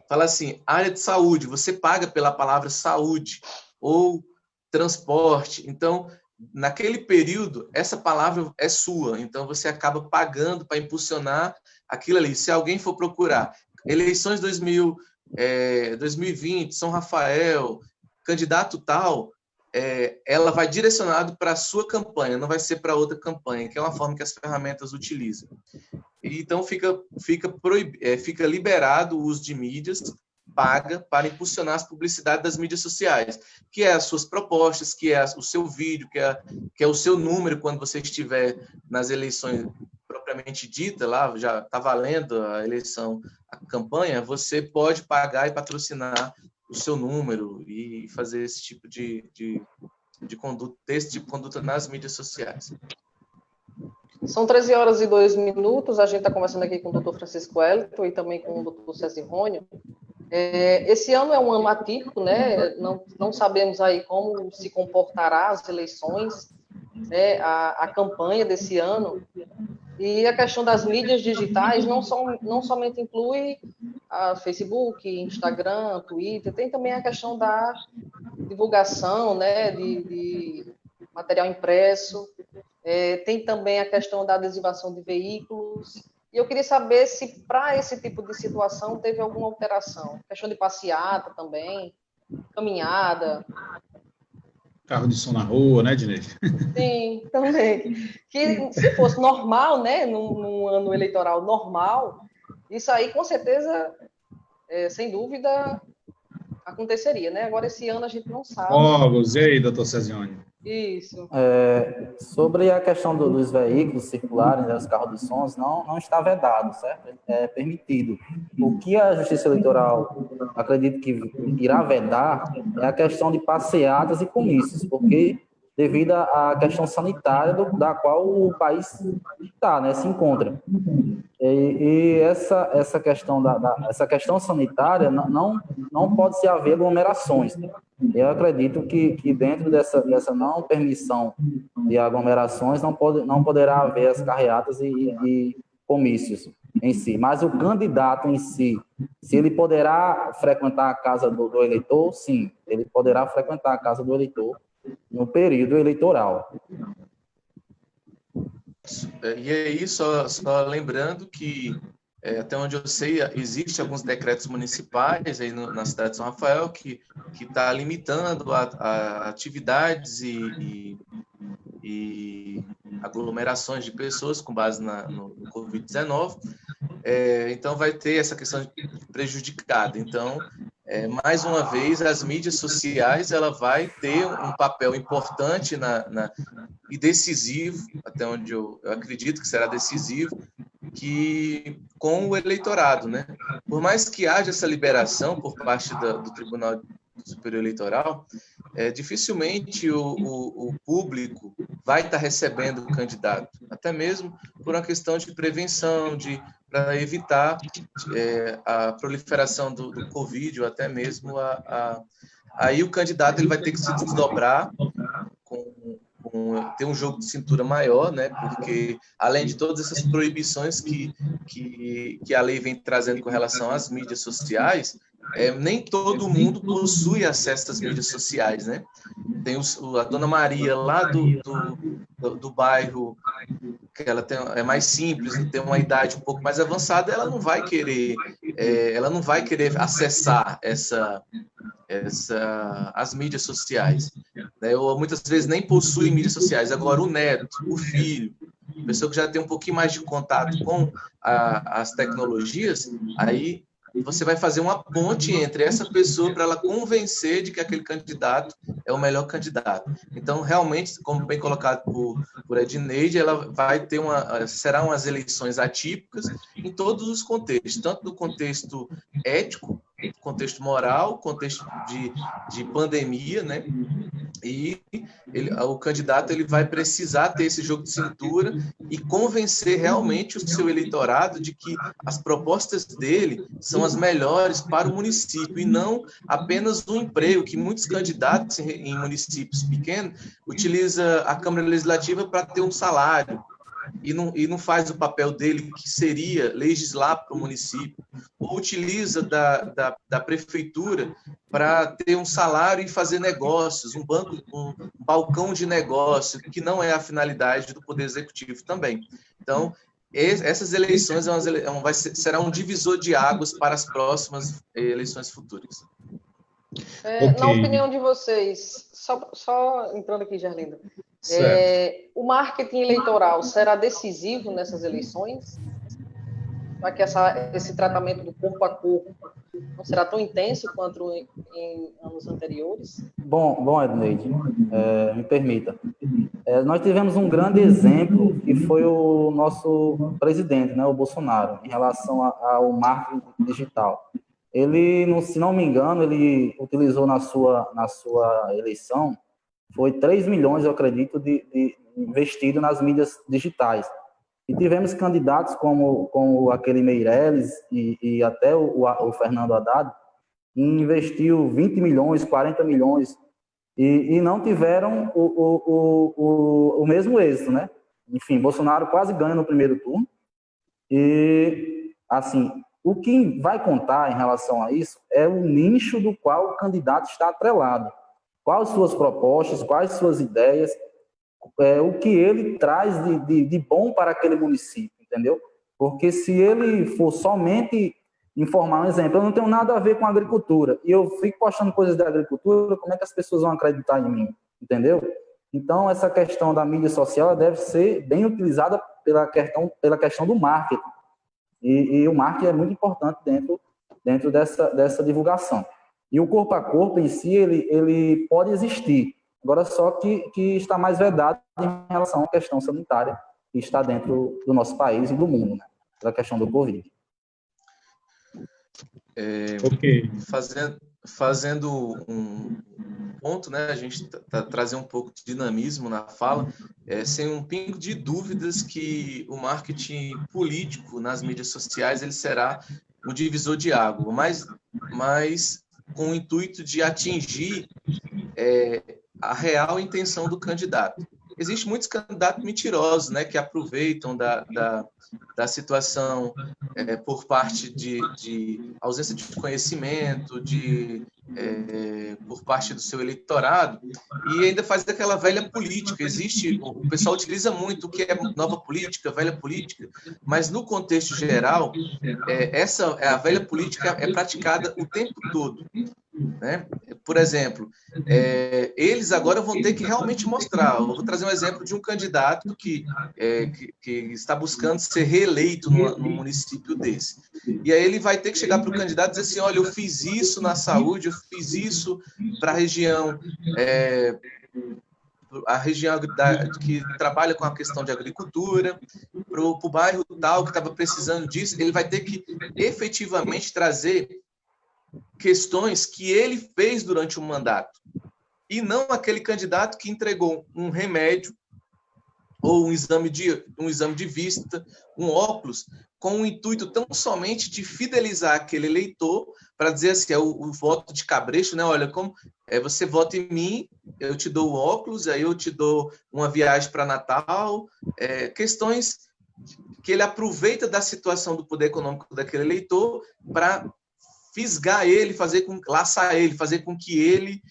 falar assim, área de saúde, você paga pela palavra saúde ou transporte. Então, naquele período, essa palavra é sua. Então, você acaba pagando para impulsionar aquilo ali. Se alguém for procurar eleições 2020, São Rafael, candidato tal, ela vai direcionado para a sua campanha, não vai ser para outra campanha, que é uma forma que as ferramentas utilizam. Então, fica liberado o uso de mídias paga para impulsionar as publicidades das mídias sociais, que é as suas propostas, que é o seu vídeo, que é o seu número quando você estiver nas eleições propriamente dita, lá já está valendo a eleição, a campanha, você pode pagar e patrocinar o seu número e fazer esse tipo de de conduta, desse tipo de conduta nas mídias sociais. São 13h02. A gente está conversando aqui com o doutor Francisco Wellington e também com o doutor César Rônio. Esse ano é um ano atípico, né? Não sabemos aí como se comportará as eleições, né? A campanha desse ano. E a questão das mídias digitais não somente inclui a Facebook, Instagram, Twitter, tem também a questão da divulgação, né? de material impresso. Tem também a questão da adesivação de veículos. E eu queria saber se, para esse tipo de situação, teve alguma alteração. Questão de passeata também, caminhada. Carro de som na rua, né, Dinei? Sim, também. Que se fosse normal, né, num ano eleitoral normal, isso aí, com certeza, sem dúvida, aconteceria, né? Agora, esse ano, a gente não sabe. Fogos, e aí, doutor Cezione? Isso. Sobre a questão dos veículos circulares, né, os carros de sons, não está vedado, certo? É permitido. O que a Justiça Eleitoral acredita que irá vedar é a questão de passeatas e comícios, porque devido à questão sanitária da qual o país está, né, se encontra. E essa questão essa questão sanitária não pode se haver aglomerações. Eu acredito que dentro dessa não permissão de aglomerações não poderá haver as carreatas e comícios em si. Mas o candidato em si, se ele poderá frequentar a casa do eleitor, sim, ele poderá frequentar a casa do eleitor no período eleitoral. E aí, só lembrando que, até onde eu sei, existem alguns decretos municipais aí na cidade de São Rafael que está limitando a atividades e aglomerações de pessoas com base no Covid-19. Então, vai ter essa questão de prejudicada. Então, mais uma vez, as mídias sociais ela vai ter um papel importante e decisivo, até onde eu acredito que será decisivo, com o eleitorado, né? Por mais que haja essa liberação por parte do Tribunal Superior Eleitoral, dificilmente o público vai estar recebendo o candidato, até mesmo por uma questão de prevenção, para evitar a proliferação do Covid, ou até mesmo aí o candidato ele vai ter que se desdobrar ter um jogo de cintura maior, né? Porque além de todas essas proibições que a lei vem trazendo com relação às mídias sociais, nem todo mundo possui acesso às mídias sociais, né? Tem a Dona Maria lá do bairro, que ela é mais simples, tem uma idade um pouco mais avançada, ela não vai querer acessar as mídias sociais, né? Ou muitas vezes nem possui mídias sociais. Agora o neto, o filho, a pessoa que já tem um pouquinho mais de contato com as tecnologias, aí você vai fazer uma ponte entre essa pessoa para ela convencer de que aquele candidato é o melhor candidato. Então, realmente, como bem colocado por Edneide, ela vai ter serão umas eleições atípicas em todos os contextos, tanto no contexto ético, contexto moral, contexto de pandemia, né? E o candidato ele vai precisar ter esse jogo de cintura e convencer realmente o seu eleitorado de que as propostas dele são as melhores para o município e não apenas um emprego, que muitos candidatos em municípios pequenos utilizam a Câmara Legislativa para ter um salário e não faz o papel dele, que seria legislar para o município, ou utiliza da prefeitura para ter um salário e fazer negócios, um balcão de negócio, que não é a finalidade do Poder Executivo também. Então, essas eleições será um divisor de águas para as próximas eleições futuras. Okay. Na opinião de vocês, só entrando aqui, Gerlinda, o marketing eleitoral será decisivo nessas eleições? Para que esse tratamento do corpo a corpo não será tão intenso quanto em anos anteriores? Bom, Edneide, me permita. Nós tivemos um grande exemplo, que foi o nosso presidente, né, o Bolsonaro, em relação ao marketing digital. Ele, se não me engano, ele utilizou na sua eleição foi 3 milhões, eu acredito, de investido nas mídias digitais. E tivemos candidatos como aquele Meirelles e até o Fernando Haddad, investiu 20 milhões, 40 milhões, e não tiveram o mesmo êxito, né? Enfim, Bolsonaro quase ganha no primeiro turno. E, assim, o que vai contar em relação a isso é o nicho do qual o candidato está atrelado. Quais suas propostas, quais suas ideias, o que ele traz de bom para aquele município, entendeu? Porque se ele for somente informar, um exemplo, eu não tenho nada a ver com agricultura, e eu fico postando coisas da agricultura, como é que as pessoas vão acreditar em mim, entendeu? Então, essa questão da mídia social deve ser bem utilizada pela questão do marketing, e o marketing é muito importante dentro dessa divulgação. E o corpo a corpo em si, ele pode existir, agora só que está mais vedado em relação à questão sanitária que está dentro do nosso país e do mundo, né? Pela questão do Covid. Fazendo um ponto, né, a gente trazer um pouco de dinamismo na fala, sem um pingo de dúvidas que o marketing político nas mídias sociais ele será um divisor de água, mas com o intuito de atingir a real intenção do candidato. Existem muitos candidatos mentirosos, né, que aproveitam da situação por parte de ausência de conhecimento, por parte do seu eleitorado, e ainda faz aquela velha política. O pessoal utiliza muito o que é nova política, velha política, mas no contexto geral, a velha política é praticada o tempo todo, né? Por exemplo, eles agora vão ter que realmente mostrar. Eu vou trazer um exemplo de um candidato que está buscando ser reeleito no município desse. E aí ele vai ter que chegar para o candidato e dizer assim, olha, eu fiz isso na saúde, eu fiz isso para a região que trabalha com a questão de agricultura, para o bairro tal que estava precisando disso. Ele vai ter que efetivamente trazer questões que ele fez durante o mandato, e não aquele candidato que entregou um remédio ou um exame de vista, um óculos, com o intuito tão somente de fidelizar aquele eleitor, para dizer assim, o voto de cabresto, né? Olha, como você vota em mim, eu te dou o óculos, aí eu te dou uma viagem para Natal, questões que ele aproveita da situação do poder econômico daquele eleitor para fisgar ele, laçar ele, fazer com que ele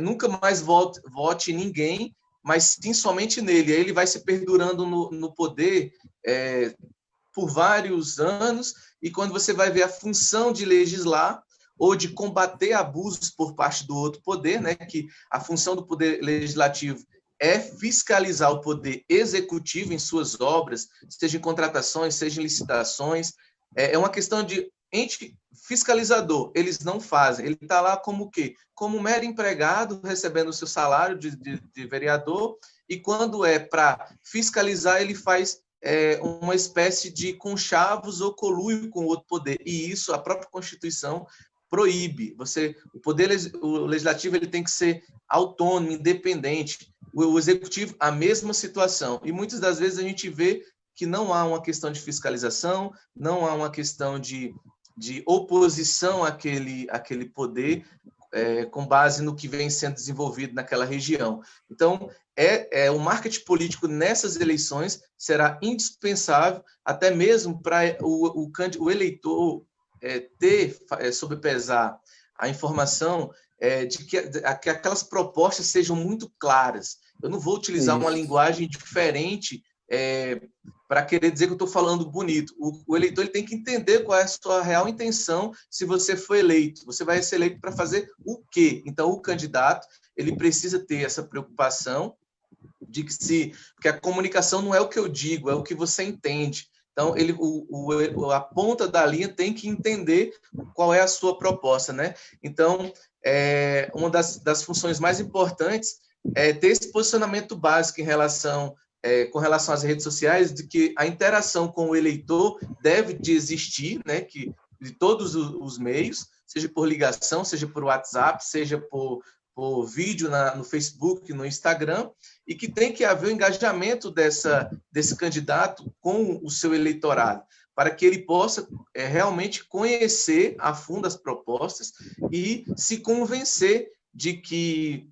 nunca mais vote em ninguém, mas sim somente nele. Aí ele vai se perdurando no poder por vários anos, e quando você vai ver a função de legislar ou de combater abusos por parte do outro poder, né, que a função do poder legislativo é fiscalizar o poder executivo em suas obras, seja em contratações, seja em licitações. É uma questão de ente fiscalizador. Eles não fazem. Ele está lá como o quê? Como mero empregado, recebendo o seu salário de vereador, e quando é para fiscalizar, ele faz uma espécie de conchavos ou conluio com o outro poder. E isso a própria Constituição proíbe. O legislativo ele tem que ser autônomo, independente. O executivo, a mesma situação. E muitas das vezes a gente vê que não há uma questão de fiscalização, não há uma questão de oposição àquele poder, com base no que vem sendo desenvolvido naquela região. Então, o marketing político nessas eleições será indispensável, até mesmo para o eleitor sobrepesar a informação de que aquelas propostas sejam muito claras. Eu não vou utilizar uma linguagem diferente para querer dizer que eu estou falando bonito. O eleitor ele tem que entender qual é a sua real intenção se você for eleito. Você vai ser eleito para fazer o quê? Então, o candidato ele precisa ter essa preocupação de que porque a comunicação não é o que eu digo, é o que você entende. Então, a ponta da linha tem que entender qual é a sua proposta, né? Então, uma das funções mais importantes é ter esse posicionamento básico com relação às redes sociais, de que a interação com o eleitor deve de existir, né, de todos os meios, seja por ligação, seja por WhatsApp, seja por por vídeo no Facebook, no Instagram, e que tem que haver o engajamento desse candidato com o seu eleitorado, para que ele possa realmente conhecer a fundo as propostas e se convencer de que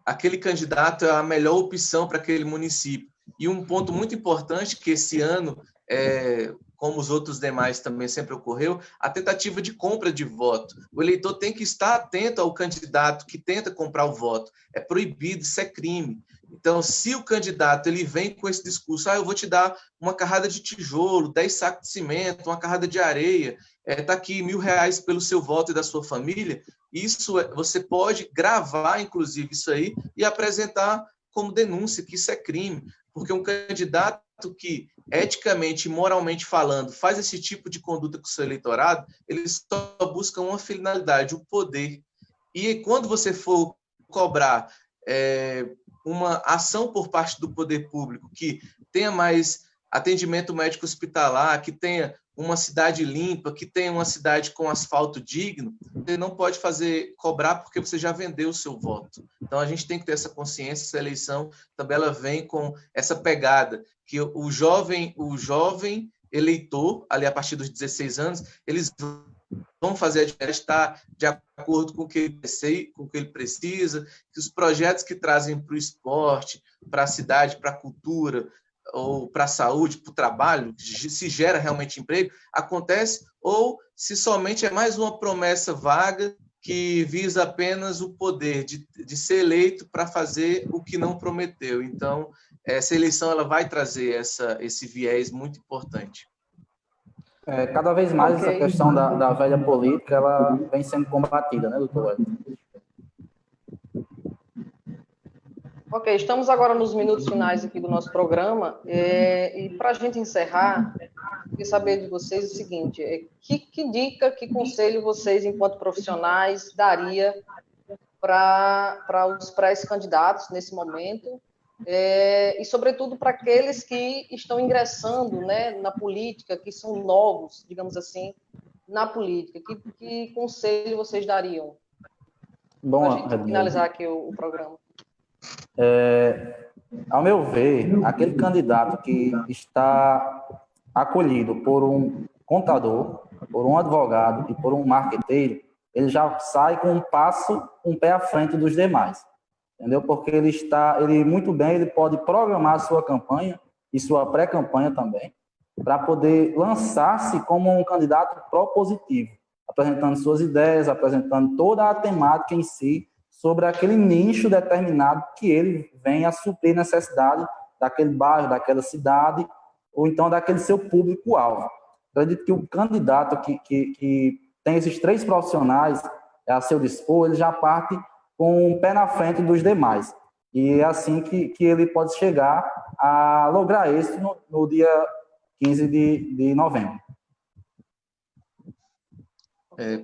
aquele candidato é a melhor opção para aquele município. E um ponto muito importante que esse ano, como os outros demais também sempre ocorreu, a tentativa de compra de voto. O eleitor tem que estar atento ao candidato que tenta comprar o voto. É proibido, isso é crime. Então, se o candidato ele vem com esse discurso, eu vou te dar uma carrada de tijolo, 10 sacos de cimento, uma carrada de areia, está aqui R$1.000 pelo seu voto e da sua família, isso você pode gravar, inclusive, isso aí e apresentar como denúncia, que isso é crime, porque um candidato que, eticamente e moralmente falando, faz esse tipo de conduta com o seu eleitorado, ele só busca uma finalidade, o poder. E quando você for cobrar uma ação por parte do poder público que tenha mais atendimento médico hospitalar, que tenha uma cidade limpa, que tenha uma cidade com asfalto digno, você não pode cobrar porque você já vendeu o seu voto. Então, a gente tem que ter essa consciência, essa eleição também ela vem com essa pegada, que o jovem eleitor, ali a partir dos 16 anos, eles vão fazer a diferença, estar de acordo com o que ele precisa, que os projetos que trazem para o esporte, para a cidade, para a cultura, ou para a saúde, para o trabalho, se gera realmente emprego, acontece, ou se somente é mais uma promessa vaga que visa apenas o poder de ser eleito para fazer o que não prometeu. Então, essa eleição ela vai trazer esse viés muito importante. Cada vez mais essa questão da velha política ela vem sendo combatida, né, doutor Wellington? Ok, estamos agora nos minutos finais aqui do nosso programa, e para a gente encerrar, queria saber de vocês o seguinte, que dica, que conselho vocês, enquanto profissionais, daria para os pré-candidatos nesse momento, e, sobretudo, para aqueles que estão ingressando, né, na política, que são novos, digamos assim, na política. Que conselho vocês dariam? Bom, para a gente finalizar aqui o programa. Ao meu ver, aquele candidato que está acolhido por um contador, por um advogado e por um marqueteiro, ele já sai com um pé à frente dos demais, entendeu? Porque ele muito bem, ele pode programar a sua campanha e sua pré-campanha também, para poder lançar-se como um candidato propositivo, apresentando suas ideias, apresentando toda a temática em si, sobre aquele nicho determinado que ele vem a suprir necessidade daquele bairro, daquela cidade, ou então daquele seu público-alvo. Acredito que o candidato que tem esses 3 profissionais a seu dispor, ele já parte com um pé na frente dos demais. E é assim que ele pode chegar a lograr êxito no dia 15 de novembro.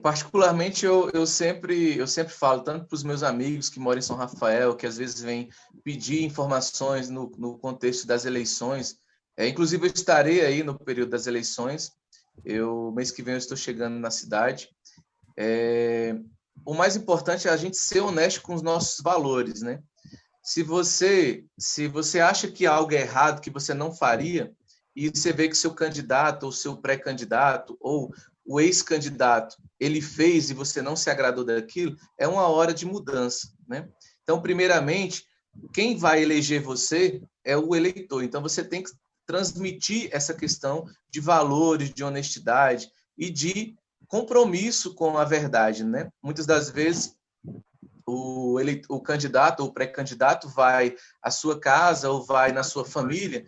Particularmente, eu sempre falo, tanto para os meus amigos que moram em São Rafael, que às vezes vêm pedir informações no contexto das eleições. Inclusive, eu estarei aí no período das eleições. Mês que vem eu estou chegando na cidade. O mais importante é a gente ser honesto com os nossos valores, né? Se você acha que algo é errado, que você não faria, e você vê que seu candidato ou seu pré-candidato ou o ex-candidato, ele fez e você não se agradou daquilo, é uma hora de mudança, né? Então, primeiramente, quem vai eleger você é o eleitor. Então, você tem que transmitir essa questão de valores, de honestidade e de compromisso com a verdade, né? Muitas das vezes, o candidato ou pré-candidato vai à sua casa ou vai na sua família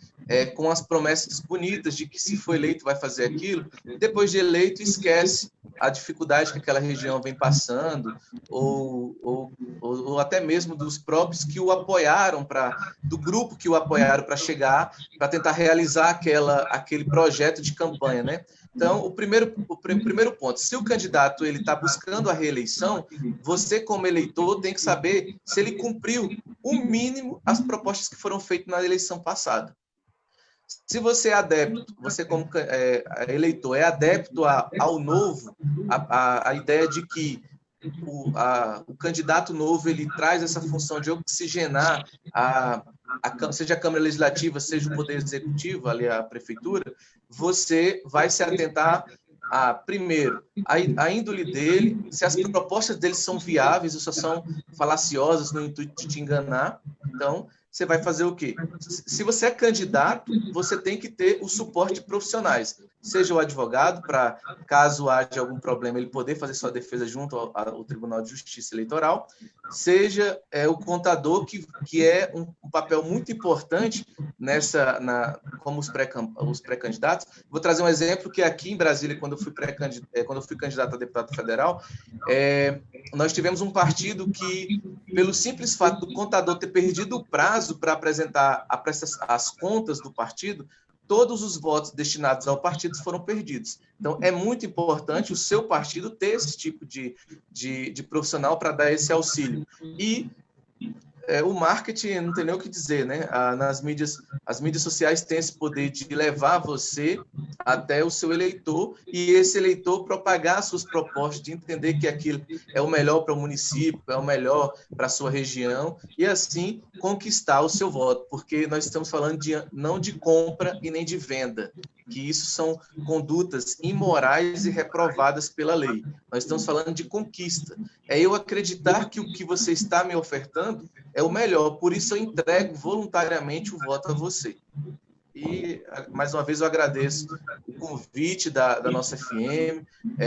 com as promessas bonitas de que se for eleito vai fazer aquilo, depois de eleito esquece a dificuldade que aquela região vem passando ou até mesmo dos próprios que o apoiaram, do grupo que o apoiaram para chegar, para tentar realizar aquele projeto de campanha, né? Então, o primeiro ponto, se o candidato ele está buscando a reeleição, você, como eleitor, tem que saber se ele cumpriu o mínimo as propostas que foram feitas na eleição passada. Se você é adepto, você como eleitor é adepto ao novo, a ideia de que o candidato novo ele traz essa função de oxigenar seja a Câmara Legislativa, seja o Poder Executivo, ali a Prefeitura, você vai se atentar primeiro, a índole dele, se as propostas dele são viáveis ou só são falaciosas no intuito de te enganar. Então, você vai fazer o quê? Se você é candidato, você tem que ter o suporte de profissionais, seja o advogado, para, caso haja algum problema, ele poder fazer sua defesa junto ao Tribunal de Justiça Eleitoral, seja o contador, que é um papel muito importante como os pré-candidatos. Vou trazer um exemplo que aqui em Brasília, quando eu fui candidato a deputado federal, nós tivemos um partido que, pelo simples fato do contador ter perdido o prazo para apresentar as contas do partido, todos os votos destinados ao partido foram perdidos. Então, é muito importante o seu partido ter esse tipo de profissional para dar esse auxílio. E o marketing, não tem nem o que dizer, né? As mídias sociais têm esse poder de levar você até o seu eleitor e esse eleitor propagar suas propostas, de entender que aquilo é o melhor para o município, é o melhor para a sua região e, assim, conquistar o seu voto, porque nós estamos falando não de compra e nem de venda, que isso são condutas imorais e reprovadas pela lei. Nós estamos falando de conquista. É eu acreditar que o que você está me ofertando é o melhor, por isso eu entrego voluntariamente o voto a você. E, mais uma vez, eu agradeço o convite da nossa FM,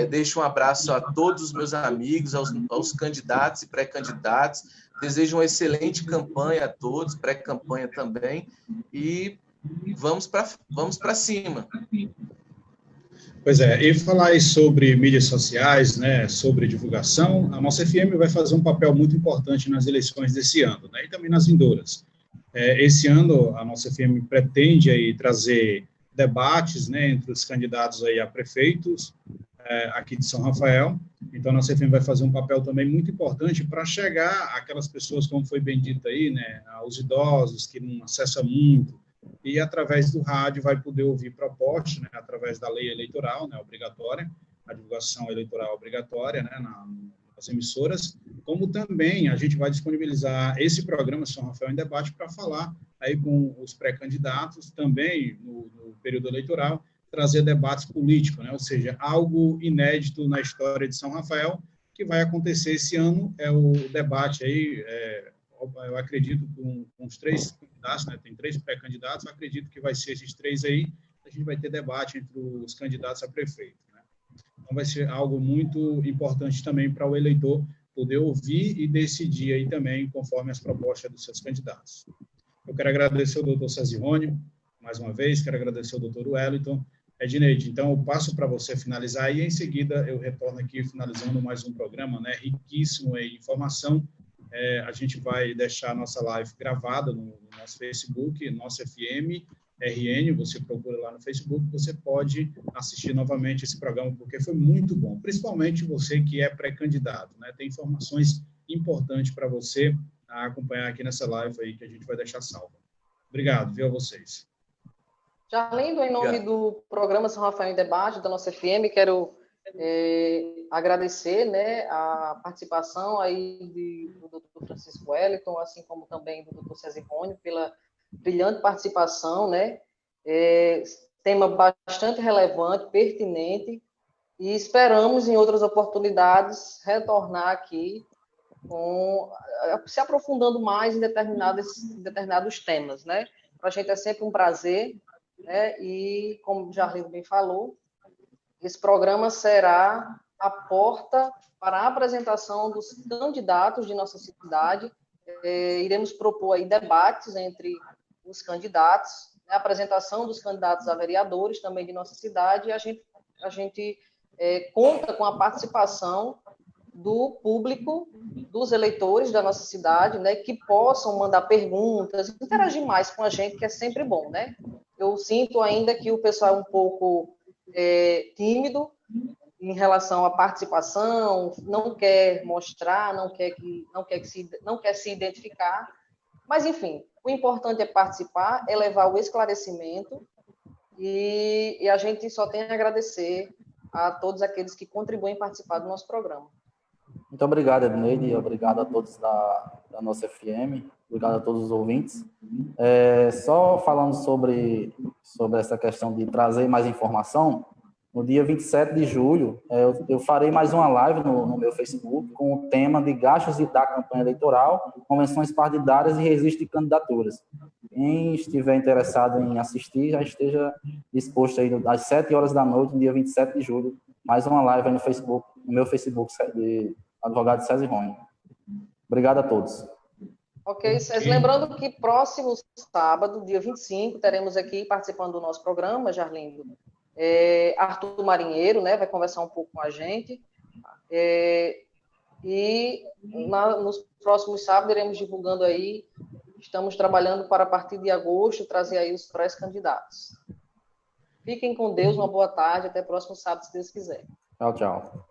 deixo um abraço a todos os meus amigos, aos candidatos e pré-candidatos, desejo uma excelente campanha a todos, pré-campanha também, e vamos para cima. Pois é, e falar aí sobre mídias sociais, né, sobre divulgação, a nossa FM vai fazer um papel muito importante nas eleições desse ano, né, e também nas vindouras. Esse ano, a nossa FM pretende aí trazer debates, né, entre os candidatos aí a prefeitos aqui de São Rafael. Então, a nossa FM vai fazer um papel também muito importante para chegar àquelas pessoas, como foi bem dito aí, né, aos idosos que não acessam muito, e através do rádio vai poder ouvir propostas, né, através da lei eleitoral, né, obrigatória, a divulgação eleitoral obrigatória, né, nas emissoras, como também a gente vai disponibilizar esse programa São Rafael em Debate para falar aí com os pré-candidatos, também no período eleitoral, trazer debates políticos, né, ou seja, algo inédito na história de São Rafael, que vai acontecer esse ano, é o debate aí, eu acredito, com os 3 candidatos, né, tem 3 pré-candidatos, eu acredito que vai ser esses 3 aí, a gente vai ter debate entre os candidatos a prefeito, né? Então, vai ser algo muito importante também para o eleitor poder ouvir e decidir aí também conforme as propostas dos seus candidatos. Eu quero agradecer ao doutor Cezirone, mais uma vez, quero agradecer ao doutor Wellington. Edneide, então eu passo para você finalizar e em seguida eu retorno aqui finalizando mais um programa, né, riquíssimo em informação. A gente vai deixar a nossa live gravada no nosso Facebook, nossa FM, RN, você procura lá no Facebook, você pode assistir novamente esse programa, porque foi muito bom, principalmente você que é pré-candidato, né? Tem informações importantes para você acompanhar aqui nessa live aí que a gente vai deixar salva. Obrigado, viu, a vocês. Jarlindo, em nome do programa São Rafael em Debate, da nossa FM, quero agradecer, né, a participação aí do Dr. Francisco Wellington, assim como também do Dr. Cezirone, pela brilhante participação, né, tema bastante relevante, pertinente, e esperamos em outras oportunidades retornar aqui se aprofundando mais em determinados temas, né. Para a gente é sempre um prazer, né, e como o Jarlindo bem falou, esse programa será a porta para a apresentação dos candidatos de nossa cidade. Iremos propor aí debates entre os candidatos, né, a apresentação dos candidatos a vereadores também de nossa cidade, e a gente conta com a participação do público, dos eleitores da nossa cidade, né, que possam mandar perguntas, interagir mais com a gente, que é sempre bom, né? Eu sinto ainda que o pessoal é um pouco tímido em relação à participação, não quer mostrar, não quer se identificar, mas enfim, o importante é participar, é levar o esclarecimento e a gente só tem a agradecer a todos aqueles que contribuem em participar do nosso programa. Muito obrigado, Edneide, obrigado a todos da nossa FM, obrigado a todos os ouvintes. Só falando sobre essa questão de trazer mais informação, no dia 27 de julho, eu farei mais uma live no meu Facebook com o tema de gastos da campanha eleitoral, convenções partidárias e registro de candidaturas. Quem estiver interessado em assistir, já esteja disposto aí às 7 horas da noite, no dia 27 de julho, mais uma live aí no meu Facebook de advogado César Rony. Obrigado a todos. Ok, César. Lembrando que próximo sábado, dia 25, teremos aqui participando do nosso programa, Jarlindo, Arthur Marinheiro, né, vai conversar um pouco com a gente. Nos próximos sábados iremos divulgando aí, estamos trabalhando para a partir de agosto trazer aí os pré-candidatos. Fiquem com Deus, uma boa tarde, até próximo sábado, se Deus quiser. Tchau, tchau.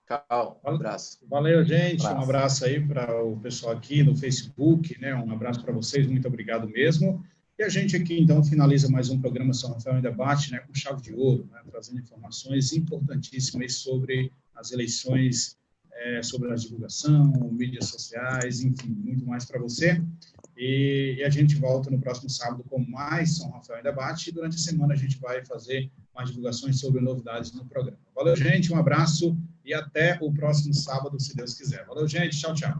Tchau, um abraço. Valeu, gente. Um abraço aí para o pessoal aqui no Facebook, né? Um abraço para vocês, muito obrigado mesmo. E a gente aqui, então, finaliza mais um programa São Rafael em Debate, né, com chave de ouro, né, trazendo informações importantíssimas sobre as eleições, sobre a divulgação, mídias sociais, enfim, muito mais para você. E a gente volta no próximo sábado com mais São Rafael em Debate, e durante a semana a gente vai fazer mais divulgações sobre novidades no programa. Valeu, gente, um abraço e até o próximo sábado, se Deus quiser. Valeu, gente, tchau, tchau.